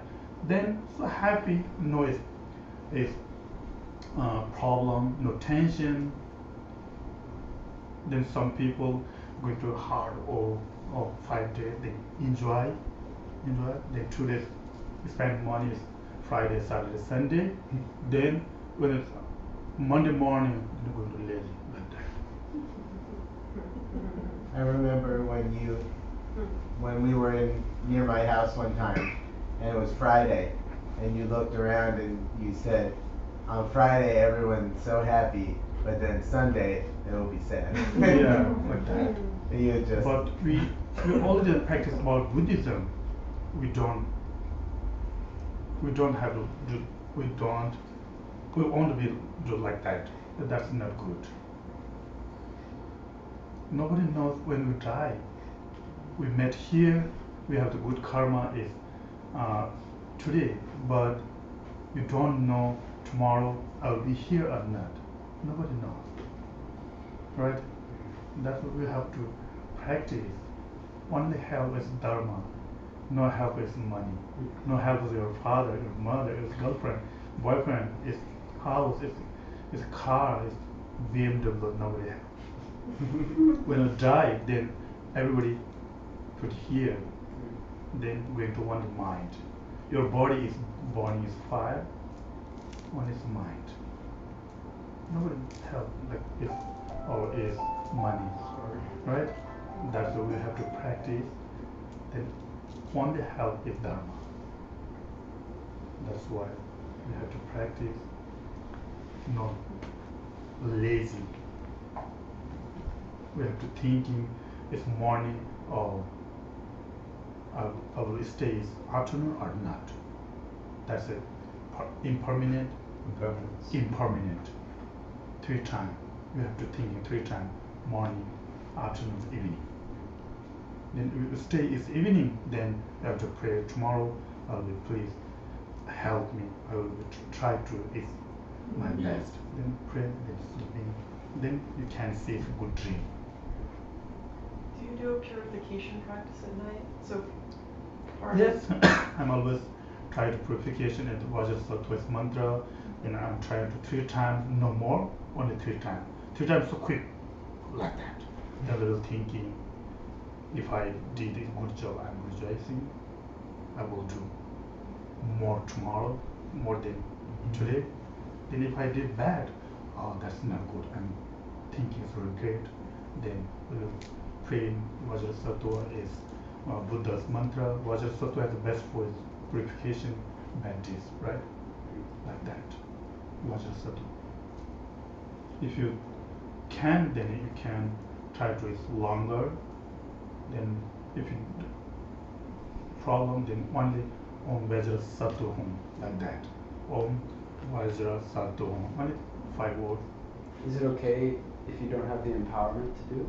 Then so happy, no is problem, no tension. Then some people going to hard or 5 days they enjoy. Then 2 days spend money Friday, Saturday, Sunday. Then when it's Monday morning they're going to lazy like that. I remember when we were near my house one time, and it was Friday, and you looked around and you said, on Friday everyone's so happy, but then Sunday it'll be sad. Yeah, like that. And you just. But we already practice about Buddhism. We don't have to do, we want to be do like that. That's not good. Nobody knows when we die. We met here, we have the good karma is today, but you don't know tomorrow I'll be here or not. Nobody knows. Right? That's what we have to practice. Only help is dharma. No help is money. No help is your father, your mother, your girlfriend, boyfriend, is house, is car, is BMW, nobody help. When you die, then everybody put here, then going to one mind. Your body is fire, one is mind. Nobody help like if or is money, right? That's what we have to practice. Then only help is dharma. That's why we have to practice. Not lazy. We have to thinking it's morning or I will stay is afternoon or not. That's it. Impermanent. Impermanent. 3 times. We have to think 3 times. Morning, afternoon, evening. Then if stay is evening, then you have to pray tomorrow. Please help me. I will try to is my best. Then pray, then sleeping. Then you can see a good dream. Do you do a purification practice at night? So Yes, I'm always try to purification at Vajrasattva's mantra, and I'm trying to 3 times, no more, only 3 times. 3 times so quick, like that. A little thinking, if I did a good job, I'm rejoicing. I will do more tomorrow, more than today. Then if I did bad, oh, that's not good. I'm thinking it's regret. Then we'll pray in Vajrasattva is Buddha's mantra. Vajrasattva is the best for his purification, bad deeds, right? Like that. Vajrasattva. If you can, then you can try to is longer. Then if you problem, then only Om Vajrasattva Hum, like that. Om Vajrasattva Hum. Only 5 words. Is it okay if you don't have the empowerment to do?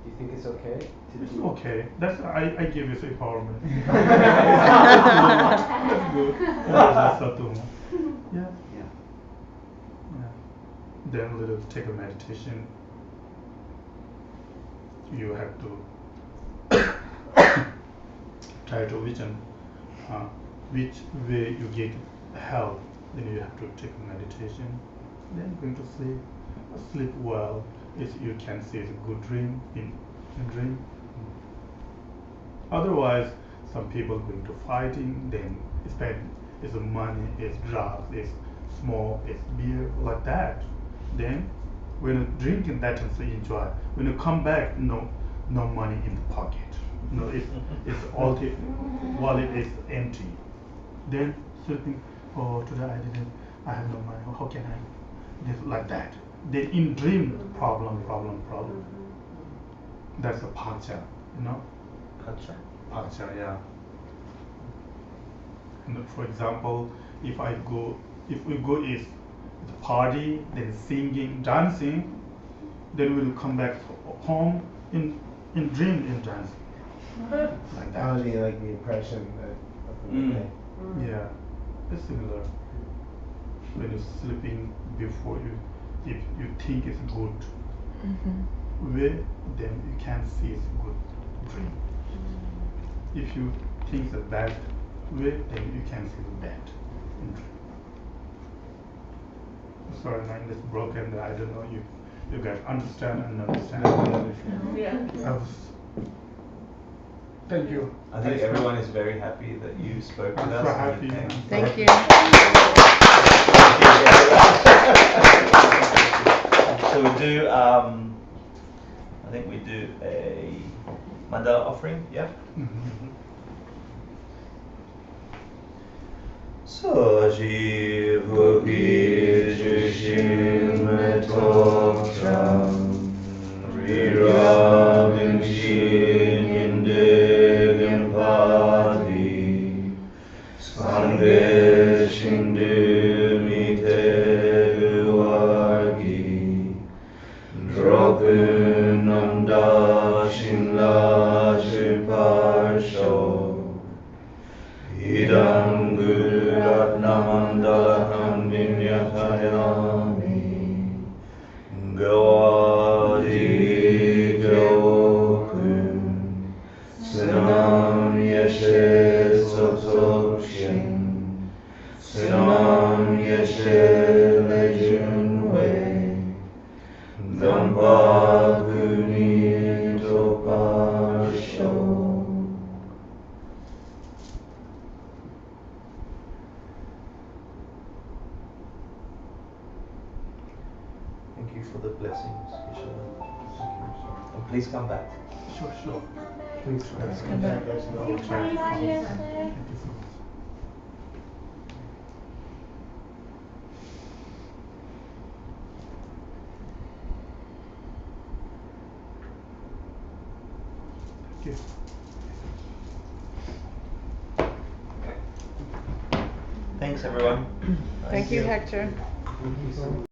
Do you think it's okay to It's do? okay. That's I give you empowerment. That's good. Vajrasattva Hum. Yeah. Yeah. Yeah. Then little take a meditation. You have to try to vision which way you get help. Then you have to take a meditation. Then going to sleep well. You can see a good dream in dream. Otherwise, some people going to fighting. Then spend is money, is drugs, is smoke, is beer, like that. Then when you drink in that and so enjoy. When you come back, no money in the pocket. No, it's all the wallet is empty. Then sleeping. Oh, today I have no money. How can I? This like that. Then in dream, problem. That's a pacha, you know. Pacha, yeah. And for example, if we go is the party, then singing, dancing, then we'll come back home in dream in dancing. Like that. Only like the impression that. Yeah, it's similar. When you're sleeping before if you think it's good way, then you can see it's a good dream. If you think it's a bad way, then you can see the bad in dream. Sorry, my English broken. I don't know you guys understand and understand. Yeah. Thank you. I think everyone is very happy that you spoke with I'm us. so and you happy. came. Thank you. So we do I think we do a mandala offering, yeah? Saji Bhugi Jushim Tokram Rirabim Shin Indigim Padi Sanghe Shindu Miteguargi Dropunanda Shimla Shiparsho Idam Guru Ratnamandalakam Vinyatayami Gawadi Gawokun Sinam Yeshe Sotsokshim Sinam Yeshe Lejunwe Dampa Guni Toparsho. Thank you for the blessings, Yeshua. And please come back. Sure. Please come back. let us know. Thank you so much. Thank you so much. Thank you. Thanks, everyone. Thank you, Hector. Thank you so much.